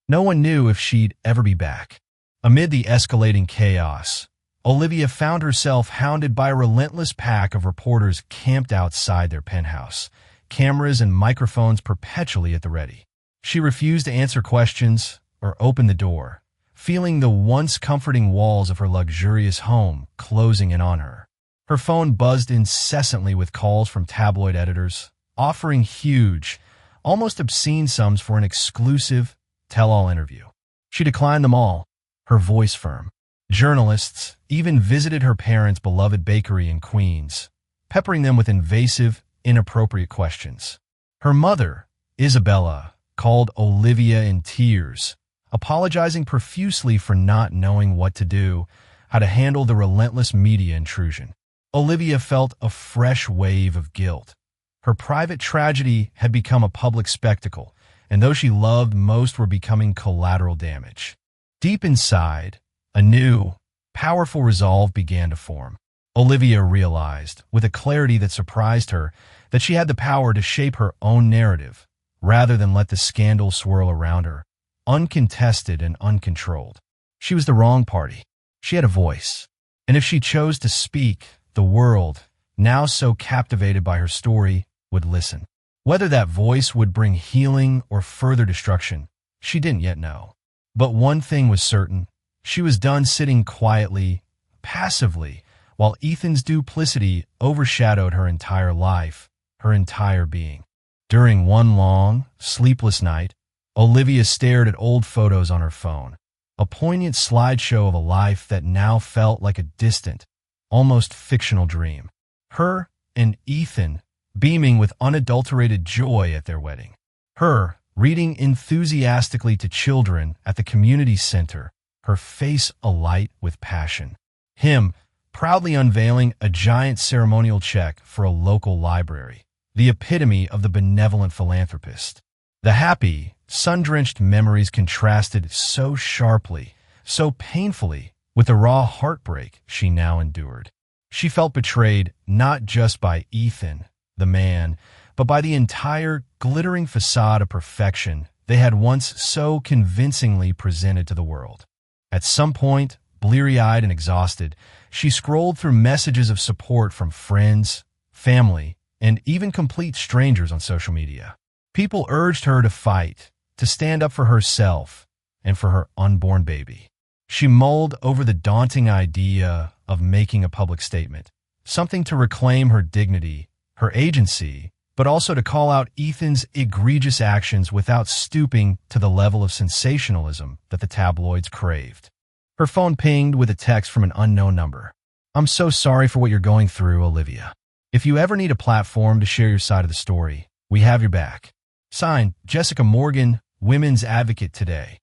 No one knew if she'd ever be back. Amid the escalating chaos, Olivia found herself hounded by a relentless pack of reporters camped outside their penthouse, cameras and microphones perpetually at the ready. She refused to answer questions or open the door, feeling the once comforting walls of her luxurious home closing in on her. Her phone buzzed incessantly with calls from tabloid editors, offering huge, almost obscene sums for an exclusive, tell-all interview. She declined them all, her voice firm. Journalists even visited her parents' beloved bakery in Queens, peppering them with invasive, inappropriate questions. Her mother, Isabella, called Olivia in tears, apologizing profusely for not knowing what to do, how to handle the relentless media intrusion. Olivia felt a fresh wave of guilt. Her private tragedy had become a public spectacle, and those she loved most were becoming collateral damage. Deep inside, a new, powerful resolve began to form. Olivia realized, with a clarity that surprised her, that she had the power to shape her own narrative, rather than let the scandal swirl around her, uncontested and uncontrolled. She was the wrong party. She had a voice, and if she chose to speak, the world, now so captivated by her story, would listen. Whether that voice would bring healing or further destruction, she didn't yet know. But one thing was certain. She was done sitting quietly, passively, while Ethan's duplicity overshadowed her entire life, her entire being. During one long, sleepless night, Olivia stared at old photos on her phone, a poignant slideshow of a life that now felt like a distant, almost fictional dream. Her and Ethan beaming with unadulterated joy at their wedding. Her reading enthusiastically to children at the community center, her face alight with passion. Him proudly unveiling a giant ceremonial check for a local library, the epitome of the benevolent philanthropist. The happy, sun-drenched memories contrasted so sharply, so painfully, with the raw heartbreak she now endured. She felt betrayed not just by Ethan, the man, but by the entire glittering facade of perfection they had once so convincingly presented to the world. At some point, bleary-eyed and exhausted, she scrolled through messages of support from friends, family, and even complete strangers on social media. People urged her to fight, to stand up for herself and for her unborn baby. She mulled over the daunting idea of making a public statement, something to reclaim her dignity, her agency, but also to call out Ethan's egregious actions without stooping to the level of sensationalism that the tabloids craved. Her phone pinged with a text from an unknown number. "I'm so sorry for what you're going through, Olivia. If you ever need a platform to share your side of the story, we have your back." Signed, Jessica Morgan, Women's Advocate Today.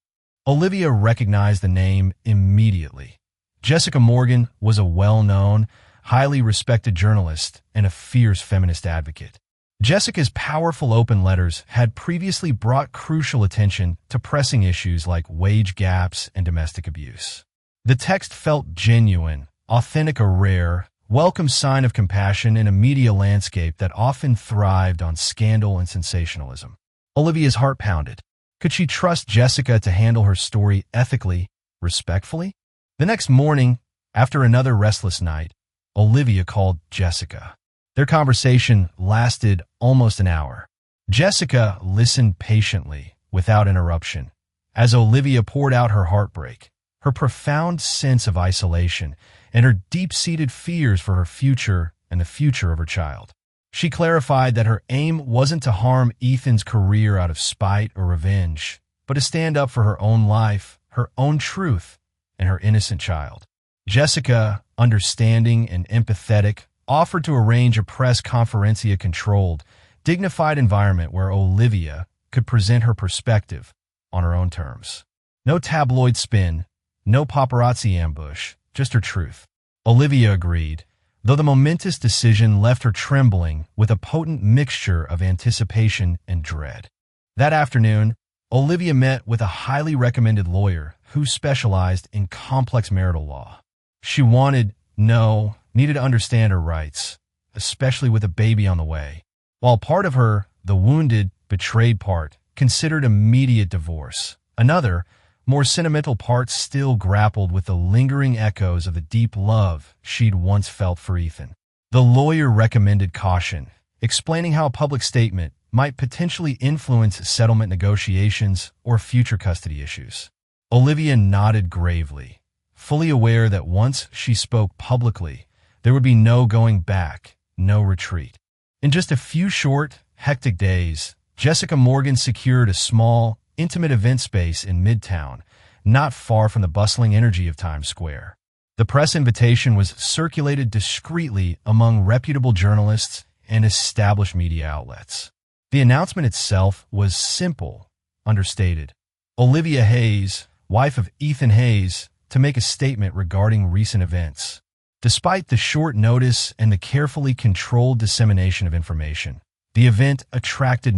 Olivia recognized the name immediately. Jessica Morgan was a well-known, highly respected journalist and a fierce feminist advocate. Jessica's powerful open letters had previously brought crucial attention to pressing issues like wage gaps and domestic abuse. The text felt genuine, authentic, a rare, welcome sign of compassion in a media landscape that often thrived on scandal and sensationalism. Olivia's heart pounded. Could she trust Jessica to handle her story ethically, respectfully? The next morning, after another restless night, Olivia called Jessica. Their conversation lasted almost an hour. Jessica listened patiently, without interruption, as Olivia poured out her heartbreak, her profound sense of isolation, and her deep-seated fears for her future and the future of her child. She clarified that her aim wasn't to harm Ethan's career out of spite or revenge, but to stand up for her own life, her own truth, and her innocent child. Jessica, understanding and empathetic, offered to arrange a press conferencia-controlled, dignified environment where Olivia could present her perspective on her own terms. No tabloid spin, no paparazzi ambush, just her truth. Olivia agreed, though the momentous decision left her trembling with a potent mixture of anticipation and dread. That afternoon, Olivia met with a highly recommended lawyer who specialized in complex marital law. She needed to understand her rights, especially with a baby on the way. While part of her, the wounded, betrayed part, considered immediate divorce, another, more sentimental part still grappled with the lingering echoes of the deep love she'd once felt for Ethan. The lawyer recommended caution, explaining how a public statement might potentially influence settlement negotiations or future custody issues. Olivia nodded gravely, fully aware that once she spoke publicly, there would be no going back, no retreat. In just a few short, hectic days, Jessica Morgan secured a small, intimate event space in Midtown, not far from the bustling energy of Times Square. The press invitation was circulated discreetly among reputable journalists and established media outlets. The announcement itself was simple, understated. Olivia Hayes, wife of Ethan Hayes, to make a statement regarding recent events. Despite the short notice and the carefully controlled dissemination of information, the event attracted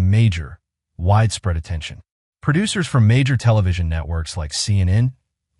widespread attention. Producers from major television networks like CNN,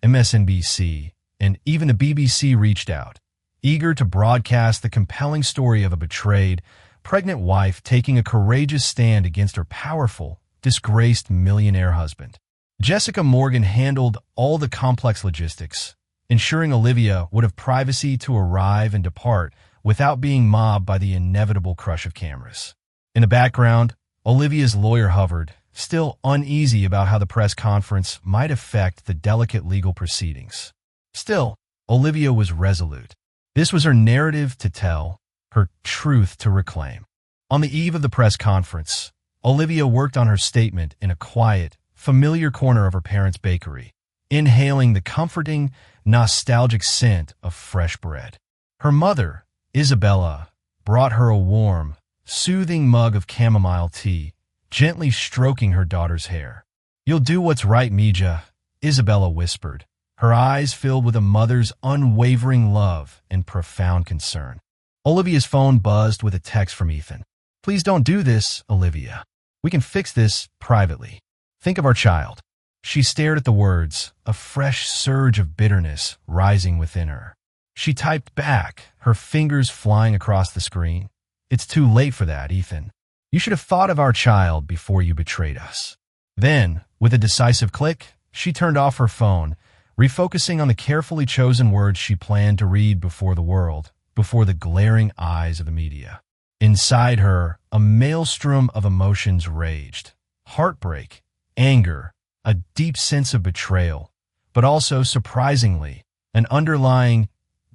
MSNBC, and even the BBC reached out, eager to broadcast the compelling story of a betrayed, pregnant wife taking a courageous stand against her powerful, disgraced millionaire husband. Jessica Morgan handled all the complex logistics, ensuring Olivia would have privacy to arrive and depart without being mobbed by the inevitable crush of cameras. In the background, Olivia's lawyer hovered, still uneasy about how the press conference might affect the delicate legal proceedings. Still, Olivia was resolute. This was her narrative to tell, her truth to reclaim. On the eve of the press conference, Olivia worked on her statement in a quiet, familiar corner of her parents' bakery, inhaling the comforting, nostalgic scent of fresh bread. Her mother, Isabella, brought her a warm, soothing mug of chamomile tea, gently stroking her daughter's hair. "You'll do what's right, Mija," Isabella whispered, her eyes filled with a mother's unwavering love and profound concern. Olivia's phone buzzed with a text from Ethan. "Please don't do this, Olivia. We can fix this privately. Think of our child." She stared at the words, a fresh surge of bitterness rising within her. She typed back, her fingers flying across the screen. "It's too late for that, Ethan. You should have thought of our child before you betrayed us." Then, with a decisive click, she turned off her phone, refocusing on the carefully chosen words she planned to read before the world, before the glaring eyes of the media. Inside her, a maelstrom of emotions raged. Heartbreak, anger, a deep sense of betrayal, but also, surprisingly, an underlying,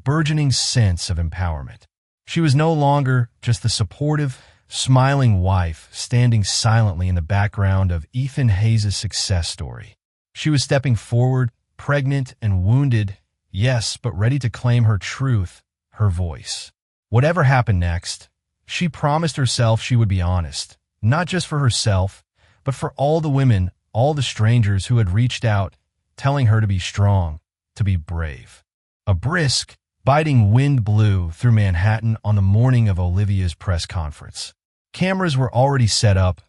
burgeoning sense of empowerment. She was no longer just the supportive, smiling wife standing silently in the background of Ethan Hayes' success story. She was stepping forward, pregnant and wounded, yes, but ready to claim her truth, her voice. Whatever happened next, she promised herself she would be honest, not just for herself, but for all the women, all the strangers who had reached out, telling her to be strong, to be brave. A brisk, biting wind blew through Manhattan on the morning of Olivia's press conference. Cameras were already set up,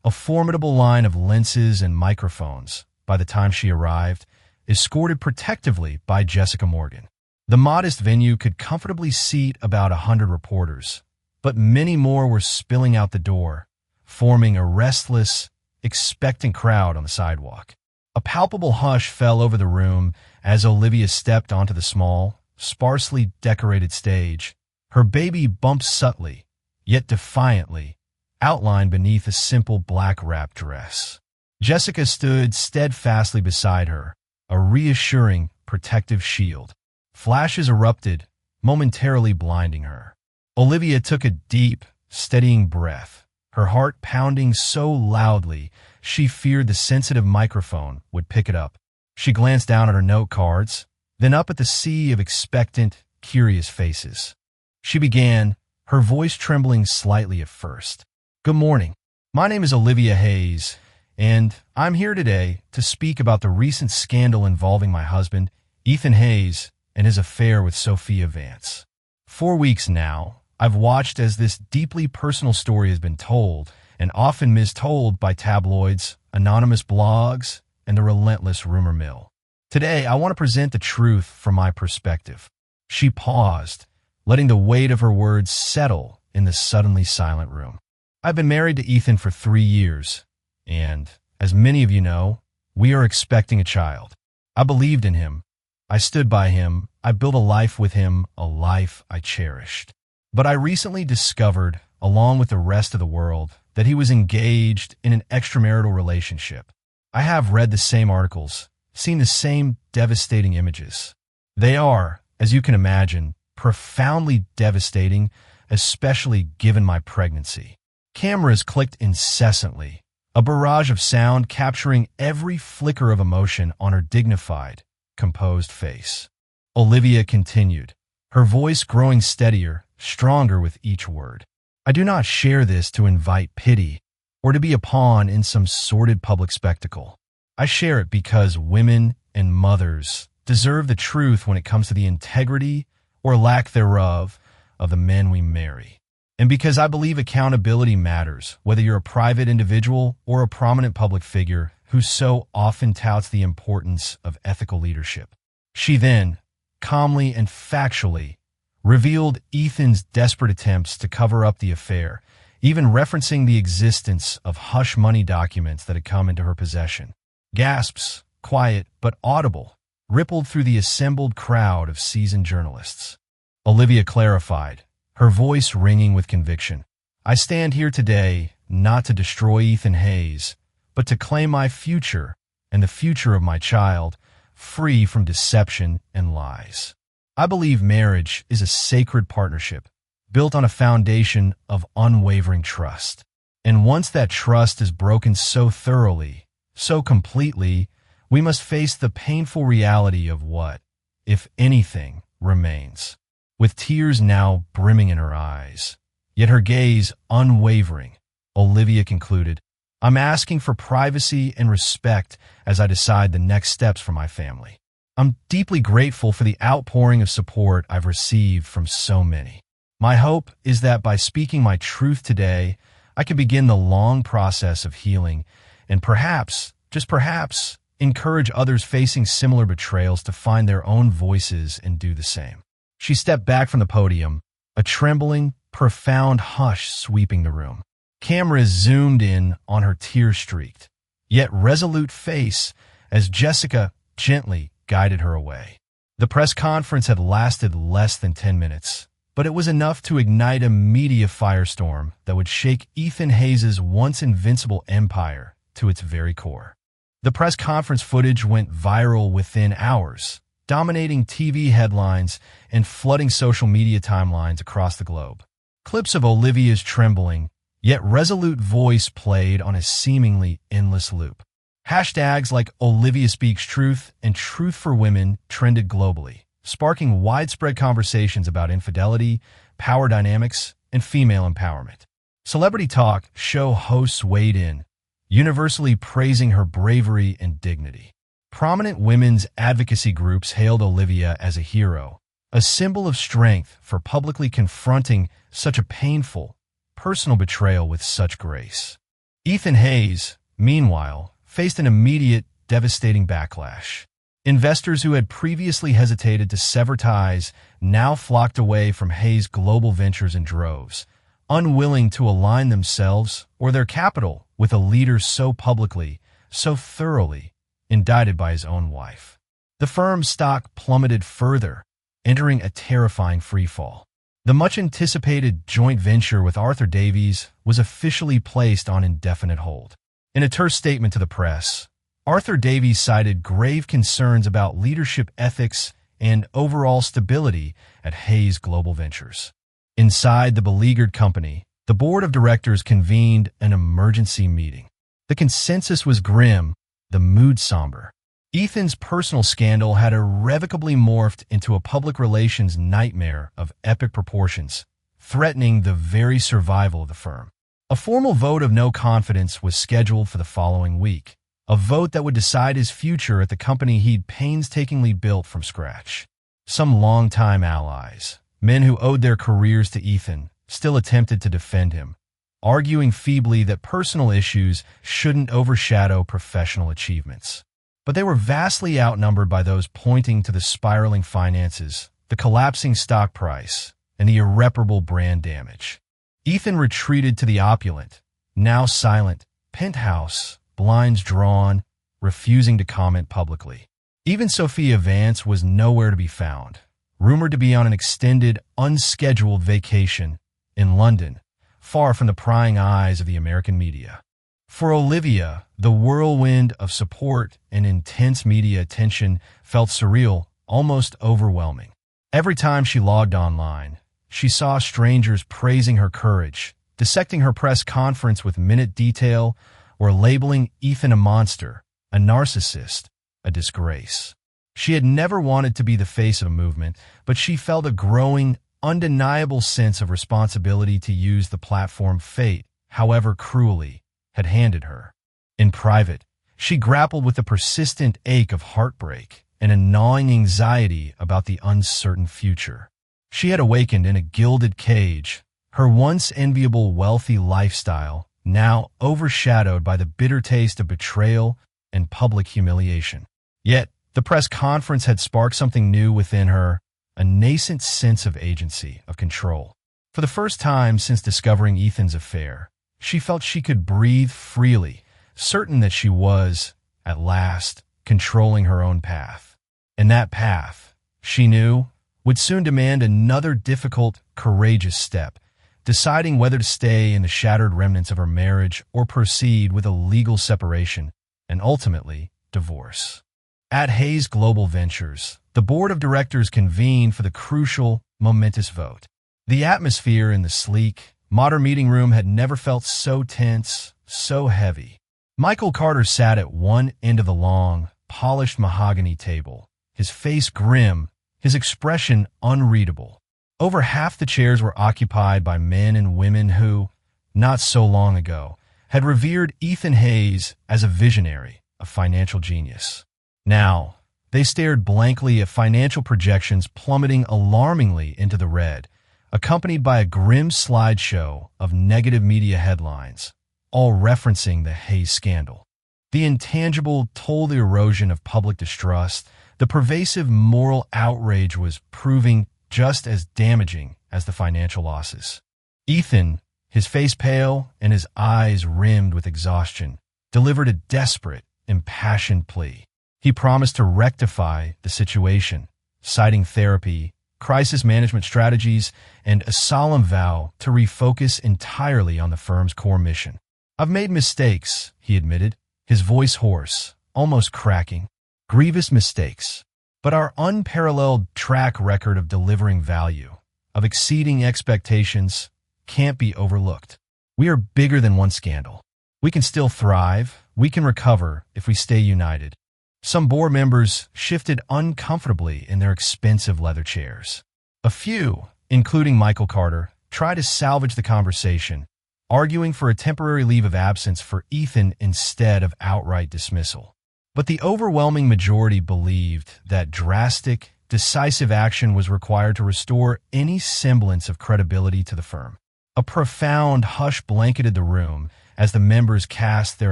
a formidable line of lenses and microphones, by the time she arrived, escorted protectively by Jessica Morgan. The modest venue could comfortably seat about 100 reporters, but many more were spilling out the door, forming a restless, expectant crowd on the sidewalk. A palpable hush fell over the room as Olivia stepped onto the small, sparsely decorated stage, her baby bumped subtly, yet defiantly, outlined beneath a simple black wrap dress. Jessica stood steadfastly beside her, a reassuring, protective shield. Flashes erupted, momentarily blinding her. Olivia took a deep, steadying breath, her heart pounding so loudly she feared the sensitive microphone would pick it up. She glanced down at her note cards, then up at the sea of expectant, curious faces. She began, her voice trembling slightly at first. "Good morning. My name is Olivia Hayes, and I'm here today to speak about the recent scandal involving my husband, Ethan Hayes, and his affair with Sophia Vance. 4 weeks now, I've watched as this deeply personal story has been told, and often mistold by tabloids, anonymous blogs, and the relentless rumor mill. Today, I want to present the truth from my perspective." She paused, letting the weight of her words settle in the suddenly silent room. "I've been married to Ethan for 3 years, and, as many of you know, we are expecting a child. I believed in him. I stood by him. I built a life with him, a life I cherished. But I recently discovered, along with the rest of the world, that he was engaged in an extramarital relationship. I have read the same articles, seen the same devastating images. They are, as you can imagine, profoundly devastating, especially given my pregnancy. Cameras clicked incessantly, a barrage of sound capturing every flicker of emotion on her dignified, composed face. Olivia continued, her voice growing steadier, stronger with each word. "I do not share this to invite pity or to be a pawn in some sordid public spectacle. I share it because women and mothers deserve the truth when it comes to the integrity or lack thereof of the men we marry. And because I believe accountability matters, whether you're a private individual or a prominent public figure who so often touts the importance of ethical leadership." She then, calmly and factually, revealed Ethan's desperate attempts to cover up the affair, even referencing the existence of hush money documents that had come into her possession. Gasps, quiet but audible, rippled through the assembled crowd of seasoned journalists. Olivia clarified, her voice ringing with conviction. "I stand here today not to destroy Ethan Hayes, but to claim my future and the future of my child, free from deception and lies. I believe marriage is a sacred partnership, built on a foundation of unwavering trust. And once that trust is broken so thoroughly, so completely, we must face the painful reality of what, if anything, remains." With tears now brimming in her eyes, yet her gaze unwavering, Olivia concluded, "I'm asking for privacy and respect as I decide the next steps for my family. I'm deeply grateful for the outpouring of support I've received from so many. My hope is that by speaking my truth today, I can begin the long process of healing and perhaps, just perhaps, encourage others facing similar betrayals to find their own voices and do the same." She stepped back from the podium, a trembling, profound hush sweeping the room. Cameras zoomed in on her tear-streaked, yet resolute face as Jessica gently guided her away. The press conference had lasted less than 10 minutes, but it was enough to ignite a media firestorm that would shake Ethan Hayes' once invincible empire to its very core. The press conference footage went viral within hours, dominating TV headlines and flooding social media timelines across the globe. Clips of Olivia's trembling, yet resolute voice played on a seemingly endless loop. Hashtags like Olivia Speaks Truth and Truth for Women trended globally, sparking widespread conversations about infidelity, power dynamics, and female empowerment. Celebrity talk show hosts weighed in, universally praising her bravery and dignity. Prominent women's advocacy groups hailed Olivia as a hero, a symbol of strength for publicly confronting such a painful, personal betrayal with such grace. Ethan Hayes, meanwhile, faced an immediate, devastating backlash. Investors who had previously hesitated to sever ties now flocked away from Hayes' global ventures in droves, unwilling to align themselves or their capital with a leader so publicly, so thoroughly indicted by his own wife. The firm's stock plummeted further, entering a terrifying freefall. The much-anticipated joint venture with Arthur Davies was officially placed on indefinite hold. In a terse statement to the press, Arthur Davies cited grave concerns about leadership ethics and overall stability at Hayes Global Ventures. Inside the beleaguered company, the board of directors convened an emergency meeting. The consensus was grim, the mood somber. Ethan's personal scandal had irrevocably morphed into a public relations nightmare of epic proportions, threatening the very survival of the firm. A formal vote of no confidence was scheduled for the following week, a vote that would decide his future at the company he'd painstakingly built from scratch. Some longtime allies, men who owed their careers to Ethan, still attempted to defend him, arguing feebly that personal issues shouldn't overshadow professional achievements. But they were vastly outnumbered by those pointing to the spiraling finances, the collapsing stock price, and the irreparable brand damage. Ethan retreated to the opulent, now silent, penthouse, blinds drawn, refusing to comment publicly. Even Sophia Vance was nowhere to be found, rumored to be on an extended, unscheduled vacation in London, far from the prying eyes of the American media. For Olivia, the whirlwind of support and intense media attention felt surreal, almost overwhelming. Every time she logged online, she saw strangers praising her courage, dissecting her press conference with minute detail, or labeling Ethan a monster, a narcissist, a disgrace. She had never wanted to be the face of a movement, but she felt a growing, undeniable sense of responsibility to use the platform fate, however cruelly, had handed her. In private, she grappled with the persistent ache of heartbreak and a gnawing anxiety about the uncertain future. She had awakened in a gilded cage, her once enviable wealthy lifestyle now overshadowed by the bitter taste of betrayal and public humiliation. Yet, the press conference had sparked something new within her, a nascent sense of agency, of control. For the first time since discovering Ethan's affair, she felt she could breathe freely, certain that she was, at last, controlling her own path. And that path, she knew, would soon demand another difficult, courageous step, deciding whether to stay in the shattered remnants of her marriage or proceed with a legal separation and ultimately divorce. At Hayes Global Ventures, the board of directors convened for the crucial, momentous vote. The atmosphere in the sleek, modern meeting room had never felt so tense, so heavy. Michael Carter sat at one end of the long, polished mahogany table, his face grim, his expression unreadable. Over half the chairs were occupied by men and women who, not so long ago, had revered Ethan Hayes as a visionary, a financial genius. Now, they stared blankly at financial projections plummeting alarmingly into the red, accompanied by a grim slideshow of negative media headlines, all referencing the Hayes scandal. The intangible toll the erosion of public distrust, the pervasive moral outrage was proving just as damaging as the financial losses. Ethan, his face pale and his eyes rimmed with exhaustion, delivered a desperate, impassioned plea. He promised to rectify the situation, citing therapy, crisis management strategies, and a solemn vow to refocus entirely on the firm's core mission. "I've made mistakes," he admitted, his voice hoarse, almost cracking. "Grievous mistakes. But our unparalleled track record of delivering value, of exceeding expectations, can't be overlooked. We are bigger than one scandal. We can still thrive. We can recover if we stay united. Some board members shifted uncomfortably in their expensive leather chairs. A few, including Michael Carter, tried to salvage the conversation, arguing for a temporary leave of absence for Ethan instead of outright dismissal. But the overwhelming majority believed that drastic, decisive action was required to restore any semblance of credibility to the firm. A profound hush blanketed the room as the members cast their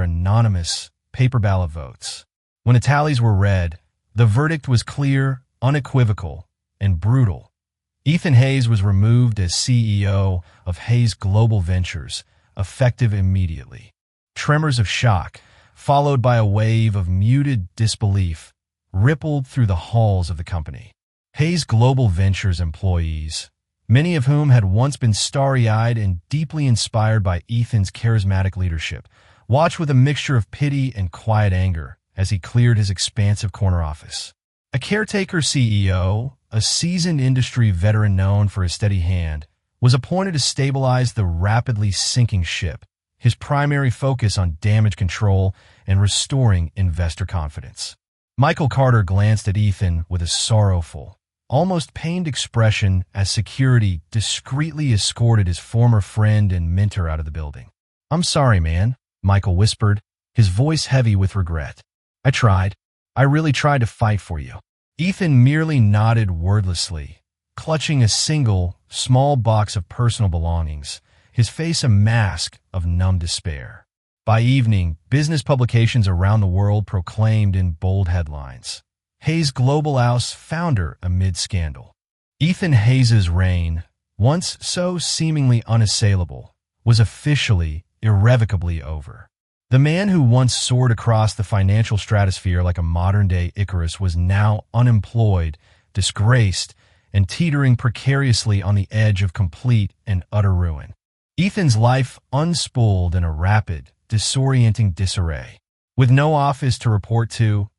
anonymous paper ballot votes. When the tallies were read, the verdict was clear, unequivocal, and brutal. Ethan Hayes was removed as CEO of Hayes Global Ventures, effective immediately. Tremors of shock, followed by a wave of muted disbelief, rippled through the halls of the company. Hayes Global Ventures employees, many of whom had once been starry-eyed and deeply inspired by Ethan's charismatic leadership, watched with a mixture of pity and quiet anger as he cleared his expansive corner office. A caretaker CEO, a seasoned industry veteran known for his steady hand, was appointed to stabilize the rapidly sinking ship, his primary focus on damage control and restoring investor confidence. Michael Carter glanced at Ethan with a sorrowful, almost pained expression as security discreetly escorted his former friend and mentor out of the building. "I'm sorry, man," Michael whispered, his voice heavy with regret. "I tried. I really tried to fight for you." Ethan merely nodded wordlessly, clutching a single, small box of personal belongings, his face a mask of numb despair. By evening, business publications around the world proclaimed in bold headlines, "Hayes Global House founder amid scandal." Ethan Hayes's reign, once so seemingly unassailable, was officially, irrevocably over. The man who once soared across the financial stratosphere like a modern-day Icarus was now unemployed, disgraced, and teetering precariously on the edge of complete and utter ruin. Ethan's life unspooled in a rapid, disorienting disarray. With no office to report to,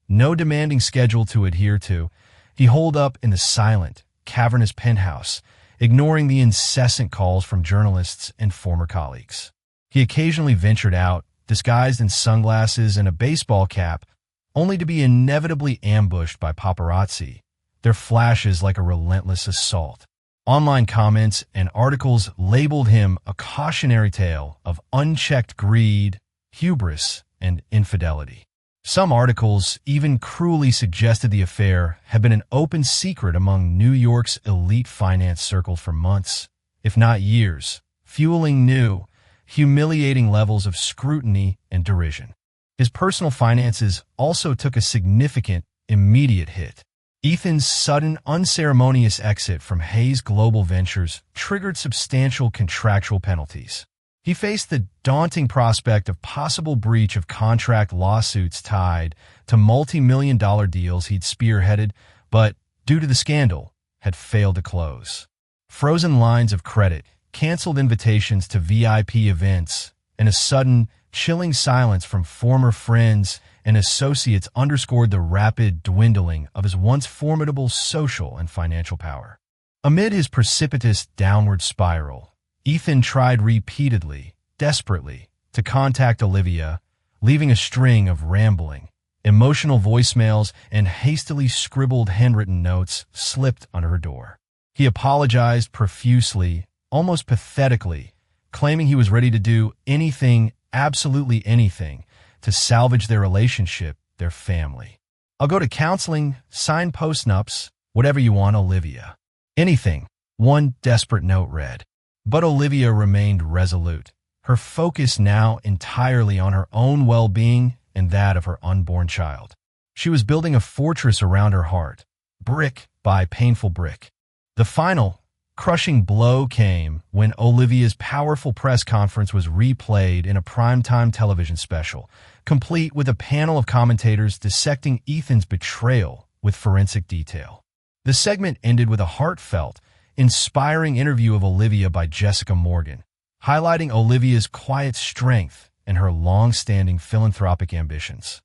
no demanding schedule to adhere to, he holed up in the silent, cavernous penthouse, ignoring the incessant calls from journalists and former colleagues. He occasionally ventured out, disguised in sunglasses and a baseball cap, only to be inevitably ambushed by paparazzi, their flashes like a relentless assault. Online comments and articles labeled him a cautionary tale of unchecked greed, hubris, and infidelity. Some articles even cruelly suggested the affair had been an open secret among New York's elite finance circles for months, if not years, fueling new, humiliating levels of scrutiny and derision. His personal finances also took a significant, immediate hit. Ethan's sudden, unceremonious exit from Hayes Global Ventures triggered substantial contractual penalties. He faced the daunting prospect of possible breach of contract lawsuits tied to multi-million-dollar deals he'd spearheaded, but, due to the scandal, had failed to close. Frozen lines of credit, canceled invitations to VIP events, and a sudden, chilling silence from former friends and associates underscored the rapid dwindling of his once formidable social and financial power. Amid his precipitous downward spiral, Ethan tried repeatedly, desperately, to contact Olivia, leaving a string of rambling, emotional voicemails and hastily scribbled handwritten notes slipped under her door. He apologized profusely, almost pathetically, claiming he was ready to do anything, absolutely anything, to salvage their relationship, their family. "I'll go to counseling, sign post-nups, whatever you want, Olivia." "Anything," one desperate note read. But Olivia remained resolute, her focus now entirely on her own well-being and that of her unborn child. She was building a fortress around her heart, brick by painful brick. The final, crushing blow came when Olivia's powerful press conference was replayed in a primetime television special, complete with a panel of commentators dissecting Ethan's betrayal with forensic detail. The segment ended with a heartfelt, inspiring interview of Olivia by Jessica Morgan, highlighting Olivia's quiet strength and her long-standing philanthropic ambitions.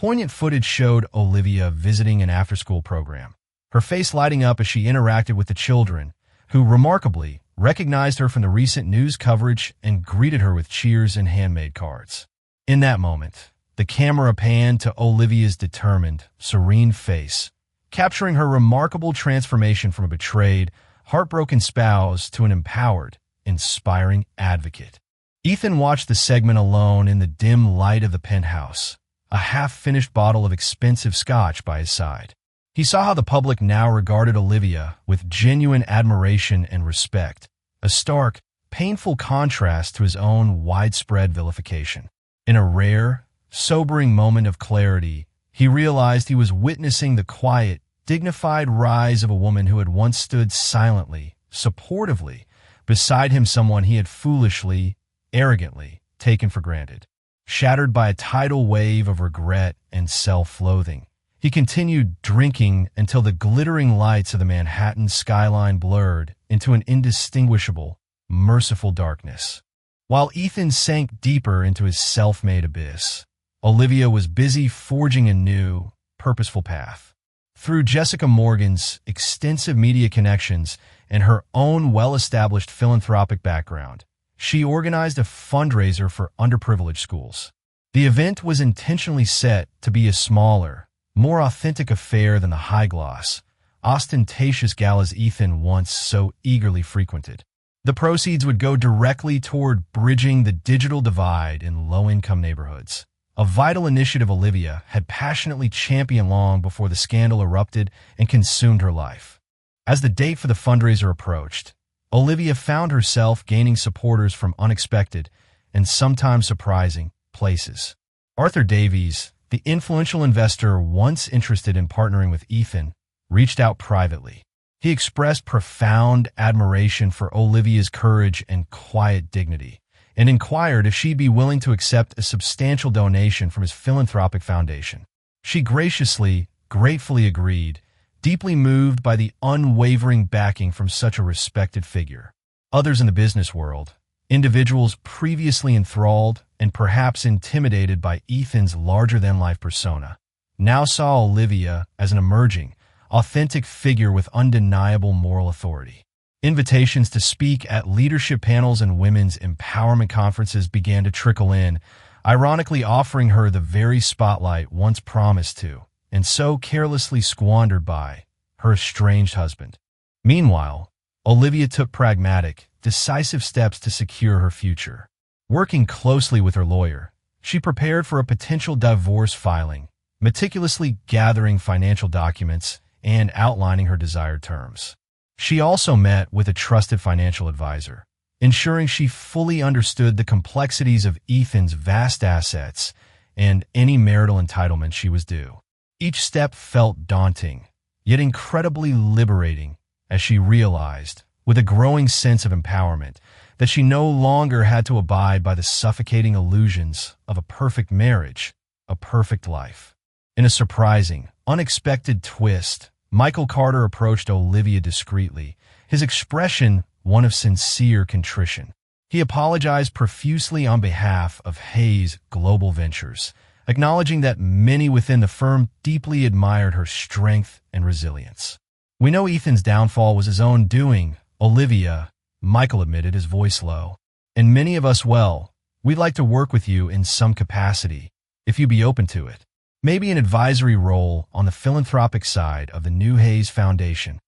poignant footage showed Olivia visiting an after-school program, her face lighting up as she interacted with the children, who remarkably recognized her from the recent news coverage and greeted her with cheers and handmade cards. In that moment, the camera panned to Olivia's determined, serene face, capturing her remarkable transformation from a betrayed, heartbroken spouse to an empowered, inspiring advocate. Ethan watched the segment alone in the dim light of the penthouse, a half-finished bottle of expensive scotch by his side. He saw how the public now regarded Olivia with genuine admiration and respect, a stark, painful contrast to his own widespread vilification. In a rare, sobering moment of clarity, he realized he was witnessing the quiet, dignified rise of a woman who had once stood silently, supportively, beside him, someone he had foolishly, arrogantly taken for granted. Shattered by a tidal wave of regret and self-loathing, he continued drinking until the glittering lights of the Manhattan skyline blurred into an indistinguishable, merciful darkness. While Ethan sank deeper into his self-made abyss, Olivia was busy forging a new, purposeful path. Through Jessica Morgan's extensive media connections and her own well-established philanthropic background, she organized a fundraiser for underprivileged schools. The event was intentionally set to be a smaller, more authentic affair than the high-gloss, ostentatious galas Ethan once so eagerly frequented. The proceeds would go directly toward bridging the digital divide in low-income neighborhoods, a vital initiative Olivia had passionately championed long before the scandal erupted and consumed her life. As the date for the fundraiser approached, Olivia found herself gaining supporters from unexpected and sometimes surprising places. Arthur Davies, the influential investor once interested in partnering with Ethan, reached out privately. He expressed profound admiration for Olivia's courage and quiet dignity, and inquired if she'd be willing to accept a substantial donation from his philanthropic foundation. She graciously, gratefully agreed, deeply moved by the unwavering backing from such a respected figure. Others in the business world, individuals previously enthralled and perhaps intimidated by Ethan's larger-than-life persona, now saw Olivia as an emerging, authentic figure with undeniable moral authority. Invitations to speak at leadership panels and women's empowerment conferences began to trickle in, ironically offering her the very spotlight once promised to, and so carelessly squandered by, her estranged husband. Meanwhile, Olivia took pragmatic, decisive steps to secure her future. Working closely with her lawyer, she prepared for a potential divorce filing, meticulously gathering financial documents and outlining her desired terms. She also met with a trusted financial advisor, ensuring she fully understood the complexities of Ethan's vast assets and any marital entitlement she was due. Each step felt daunting, yet incredibly liberating, as she realized, with a growing sense of empowerment, that she no longer had to abide by the suffocating illusions of a perfect marriage, a perfect life. In a surprising, unexpected twist, Michael Carter approached Olivia discreetly, his expression one of sincere contrition. He apologized profusely on behalf of Hayes Global Ventures, acknowledging that many within the firm deeply admired her strength and resilience. "We know Ethan's downfall was his own doing, Olivia," Michael admitted, his voice low. "And many of us, well, we'd like to work with you in some capacity, if you'd be open to it. Maybe an advisory role on the philanthropic side of the New Hayes Foundation."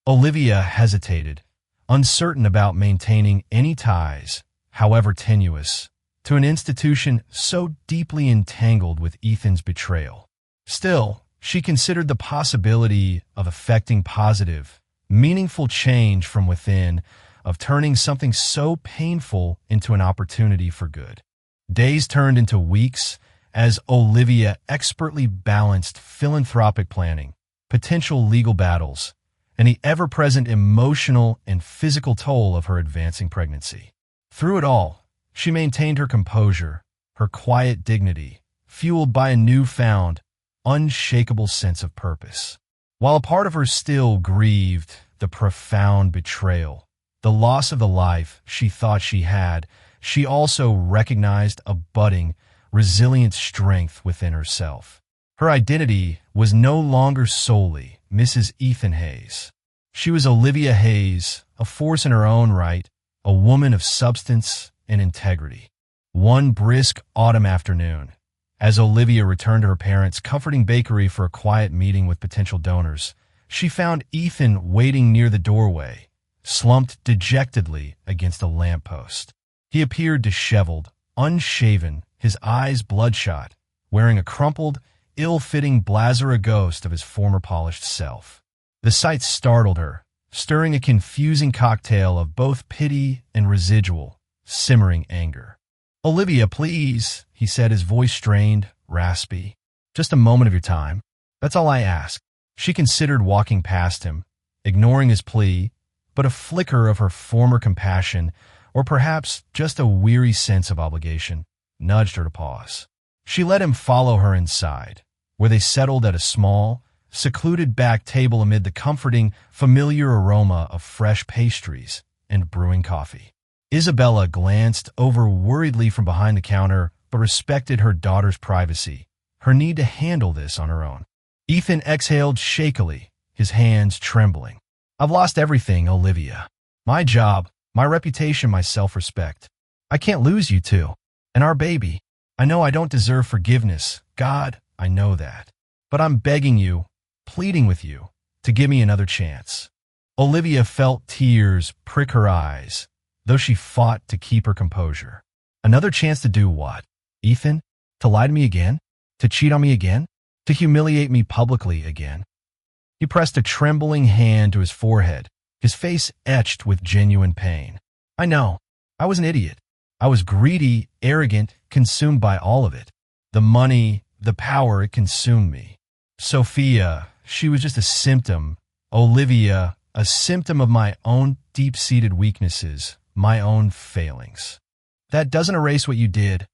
Olivia hesitated, uncertain about maintaining any ties, however tenuous, to an institution so deeply entangled with Ethan's betrayal. Still, she considered the possibility of effecting positive, meaningful change from within, of turning something so painful into an opportunity for good. Days turned into weeks as Olivia expertly balanced philanthropic planning, potential legal battles, and the ever-present emotional and physical toll of her advancing pregnancy. Through it all, she maintained her composure, her quiet dignity, fueled by a newfound, unshakable sense of purpose. While a part of her still grieved the profound betrayal, the loss of the life she thought she had, she also recognized a budding, resilient strength within herself. Her identity was no longer solely Mrs. Ethan Hayes. She was Olivia Hayes, a force in her own right, a woman of substance and integrity. One brisk autumn afternoon, as Olivia returned to her parents' comforting bakery for a quiet meeting with potential donors, she found Ethan waiting near the doorway, slumped dejectedly against a lamppost. He appeared disheveled, unshaven, his eyes bloodshot, wearing a crumpled, ill-fitting blazera ghost of his former polished self. The sight startled her, stirring a confusing cocktail of both pity and residual, simmering anger. "Olivia, please," he said, his voice strained, raspy. "Just a moment of your time. That's all I ask." She considered walking past him, ignoring his plea, but a flicker of her former compassion, or perhaps just a weary sense of obligation, nudged her to pause. She let him follow her inside, where they settled at a small, secluded back table amid the comforting, familiar aroma of fresh pastries and brewing coffee. Isabella glanced over worriedly from behind the counter, but respected her daughter's privacy, her need to handle this on her own. Ethan exhaled shakily, his hands trembling. "I've lost everything, Olivia. My job, my reputation, my self-respect. I can't lose you two. And our baby. I know I don't deserve forgiveness. God, I know that. But I'm begging you, pleading with you, to give me another chance." Olivia felt tears prick her eyes, though she fought to keep her composure. "Another chance to do what? Ethan? To lie to me again? To cheat on me again? To humiliate me publicly again?" He pressed a trembling hand to his forehead, his face etched with genuine pain. "I know. I was an idiot. I was greedy, arrogant, consumed by all of it. The money, the power, it consumed me. Sophia, she was just a symptom. Olivia, a symptom of my own deep-seated weaknesses, my own failings." "That doesn't erase what you did,"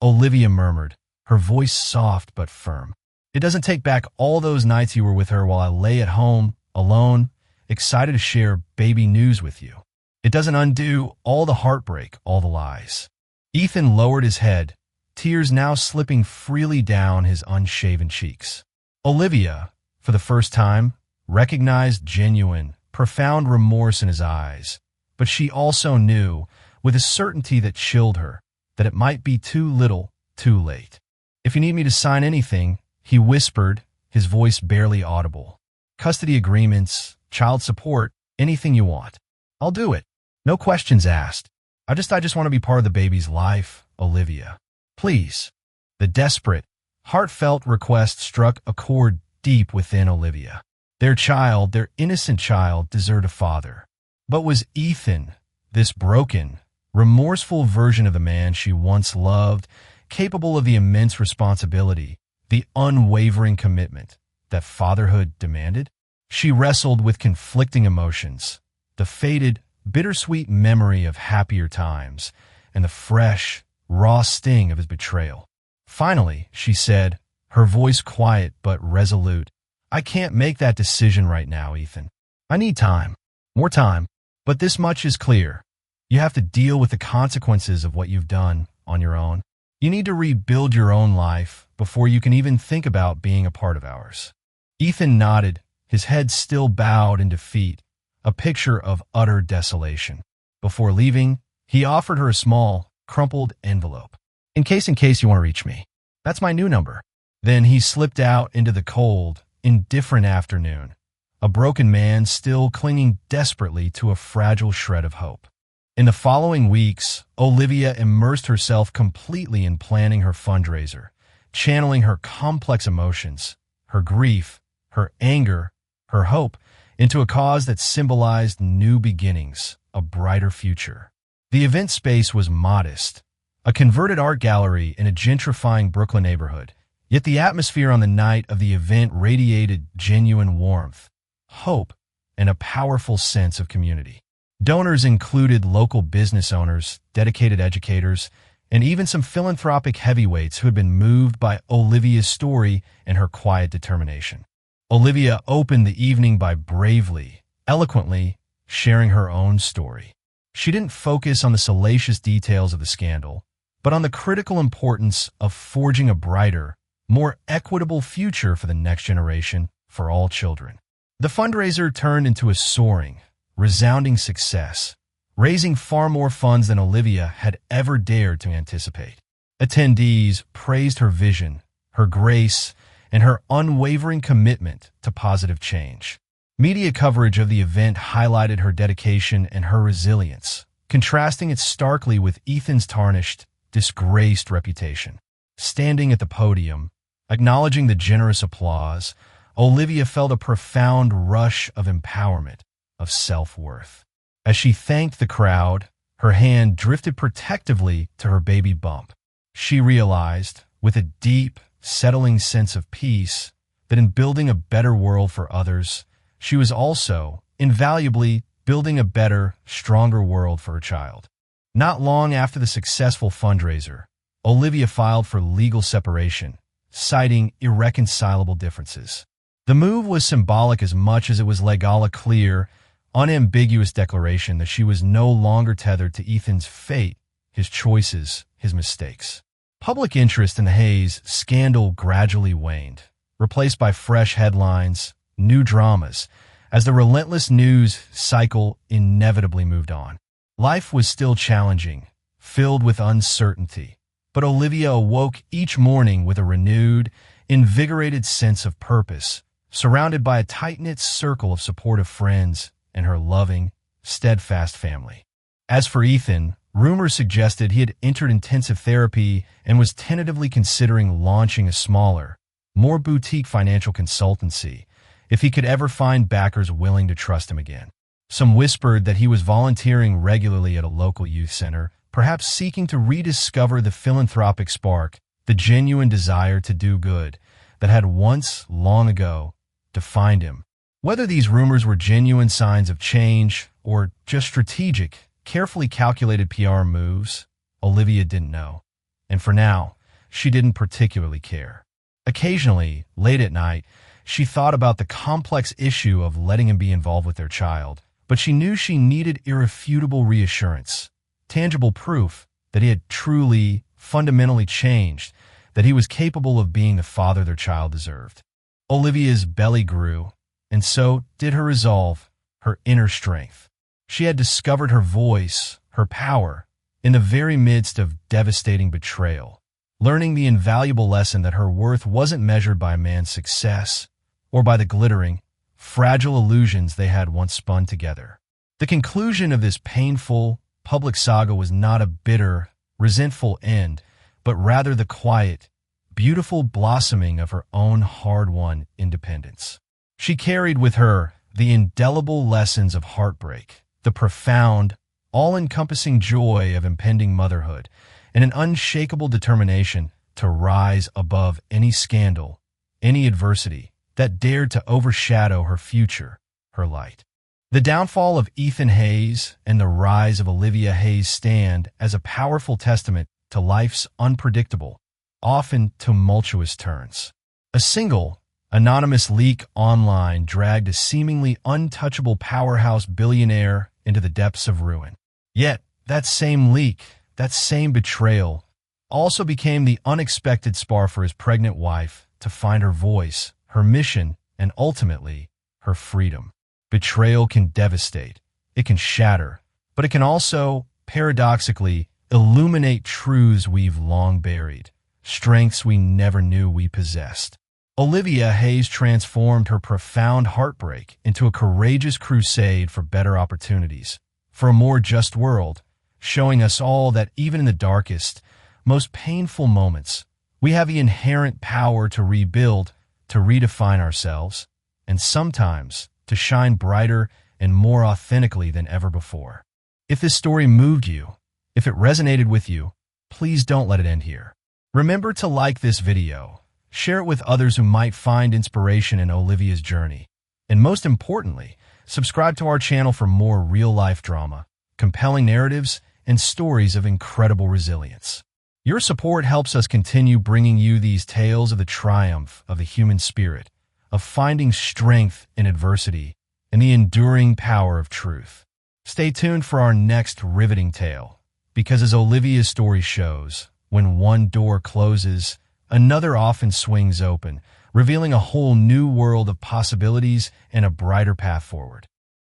Olivia murmured, her voice soft but firm. "It doesn't take back all those nights you were with her while I lay at home, alone, excited to share baby news with you. It doesn't undo all the heartbreak, all the lies." Ethan lowered his head, tears now slipping freely down his unshaven cheeks. Olivia, for the first time, recognized genuine, profound remorse in his eyes, but she also knew, with a certainty that chilled her, that it might be too little, too late. "If you need me to sign anything," he whispered, his voice barely audible. "Custody agreements, child support, anything you want. I'll do it. No questions asked. I just want to be part of the baby's life, Olivia. Please." The desperate, heartfelt request struck a chord deep within Olivia. Their child, their innocent child, deserved a father. But was Ethan, this broken, remorseful version of the man she once loved, capable of the immense responsibility, the unwavering commitment that fatherhood demanded? She wrestled with conflicting emotions, the faded, bittersweet memory of happier times, and the fresh, raw sting of his betrayal. Finally, she said, her voice quiet but resolute, "I can't make that decision right now, Ethan. I need time, more time, but this much is clear. You have to deal with the consequences of what you've done on your own. You need to rebuild your own life before you can even think about being a part of ours." Ethan nodded, his head still bowed in defeat, a picture of utter desolation. Before leaving, he offered her a small, crumpled envelope. In case you want to reach me. That's my new number." Then he slipped out into the cold, indifferent afternoon, a broken man still clinging desperately to a fragile shred of hope. In the following weeks, Olivia immersed herself completely in planning her fundraiser, channeling her complex emotions, her grief, her anger, her hope, into a cause that symbolized new beginnings, a brighter future. The event space was modest, a converted art gallery in a gentrifying Brooklyn neighborhood, yet the atmosphere on the night of the event radiated genuine warmth, hope, and a powerful sense of community. Donors included local business owners, dedicated educators, and even some philanthropic heavyweights who had been moved by Olivia's story and her quiet determination. Olivia opened the evening by bravely, eloquently sharing her own story. She didn't focus on the salacious details of the scandal, but on the critical importance of forging a brighter, more equitable future for the next generation, for all children. The fundraiser turned into a soaring, resounding success, raising far more funds than Olivia had ever dared to anticipate. Attendees praised her vision, her grace, and her unwavering commitment to positive change. Media coverage of the event highlighted her dedication and her resilience, contrasting it starkly with Ethan's tarnished, disgraced reputation. Standing at the podium, acknowledging the generous applause, Olivia felt a profound rush of empowerment, of self-worth. As she thanked the crowd, her hand drifted protectively to her baby bump. She realized, with a deep, settling sense of peace, that in building a better world for others, she was also, invaluably, building a better, stronger world for her child. Not long after the successful fundraiser, Olivia filed for legal separation, citing irreconcilable differences. The move was symbolic as much as it was a clear, unambiguous declaration that she was no longer tethered to Ethan's fate, his choices, his mistakes. Public interest in the Hayes scandal gradually waned, replaced by fresh headlines, new dramas, as the relentless news cycle inevitably moved on. Life was still challenging, filled with uncertainty, but Olivia awoke each morning with a renewed, invigorated sense of purpose, surrounded by a tight-knit circle of supportive friends and her loving, steadfast family. As for Ethan, rumors suggested he had entered intensive therapy and was tentatively considering launching a smaller, more boutique financial consultancy if he could ever find backers willing to trust him again. Some whispered that he was volunteering regularly at a local youth center, perhaps seeking to rediscover the philanthropic spark, the genuine desire to do good that had once, long ago, defined him. Whether these rumors were genuine signs of change or just strategic, carefully calculated PR moves, Olivia didn't know. And for now, she didn't particularly care. Occasionally, late at night, she thought about the complex issue of letting him be involved with their child, but she knew she needed irrefutable reassurance, tangible proof that he had truly, fundamentally changed, that he was capable of being the father their child deserved. Olivia's belly grew, and so did her resolve, her inner strength. She had discovered her voice, her power, in the very midst of devastating betrayal, learning the invaluable lesson that her worth wasn't measured by a man's success or by the glittering, fragile illusions they had once spun together. The conclusion of this painful, public saga was not a bitter, resentful end, but rather the quiet, beautiful blossoming of her own hard-won independence. She carried with her the indelible lessons of heartbreak, the profound, all-encompassing joy of impending motherhood, and an unshakable determination to rise above any scandal, any adversity that dared to overshadow her future, her light. The downfall of Ethan Hayes and the rise of Olivia Hayes stand as a powerful testament to life's unpredictable, often tumultuous turns. A single, anonymous leak online dragged a seemingly untouchable powerhouse billionaire into the depths of ruin. Yet, that same leak, that same betrayal, also became the unexpected spark for his pregnant wife to find her voice, her mission, and ultimately, her freedom. Betrayal can devastate, it can shatter, but it can also, paradoxically, illuminate truths we've long buried, strengths we never knew we possessed. Olivia Hayes transformed her profound heartbreak into a courageous crusade for better opportunities, for a more just world, showing us all that even in the darkest, most painful moments, we have the inherent power to rebuild, to redefine ourselves, and sometimes to shine brighter and more authentically than ever before. If this story moved you, if it resonated with you, please don't let it end here. Remember to like this video, share it with others who might find inspiration in Olivia's journey, and most importantly, subscribe to our channel for more real-life drama, compelling narratives, and stories of incredible resilience. Your support helps us continue bringing you these tales of the triumph of the human spirit, of finding strength in adversity, and the enduring power of truth. Stay tuned for our next riveting tale, because as Olivia's story shows, when one door closes, another often swings open, revealing a whole new world of possibilities and a brighter path forward.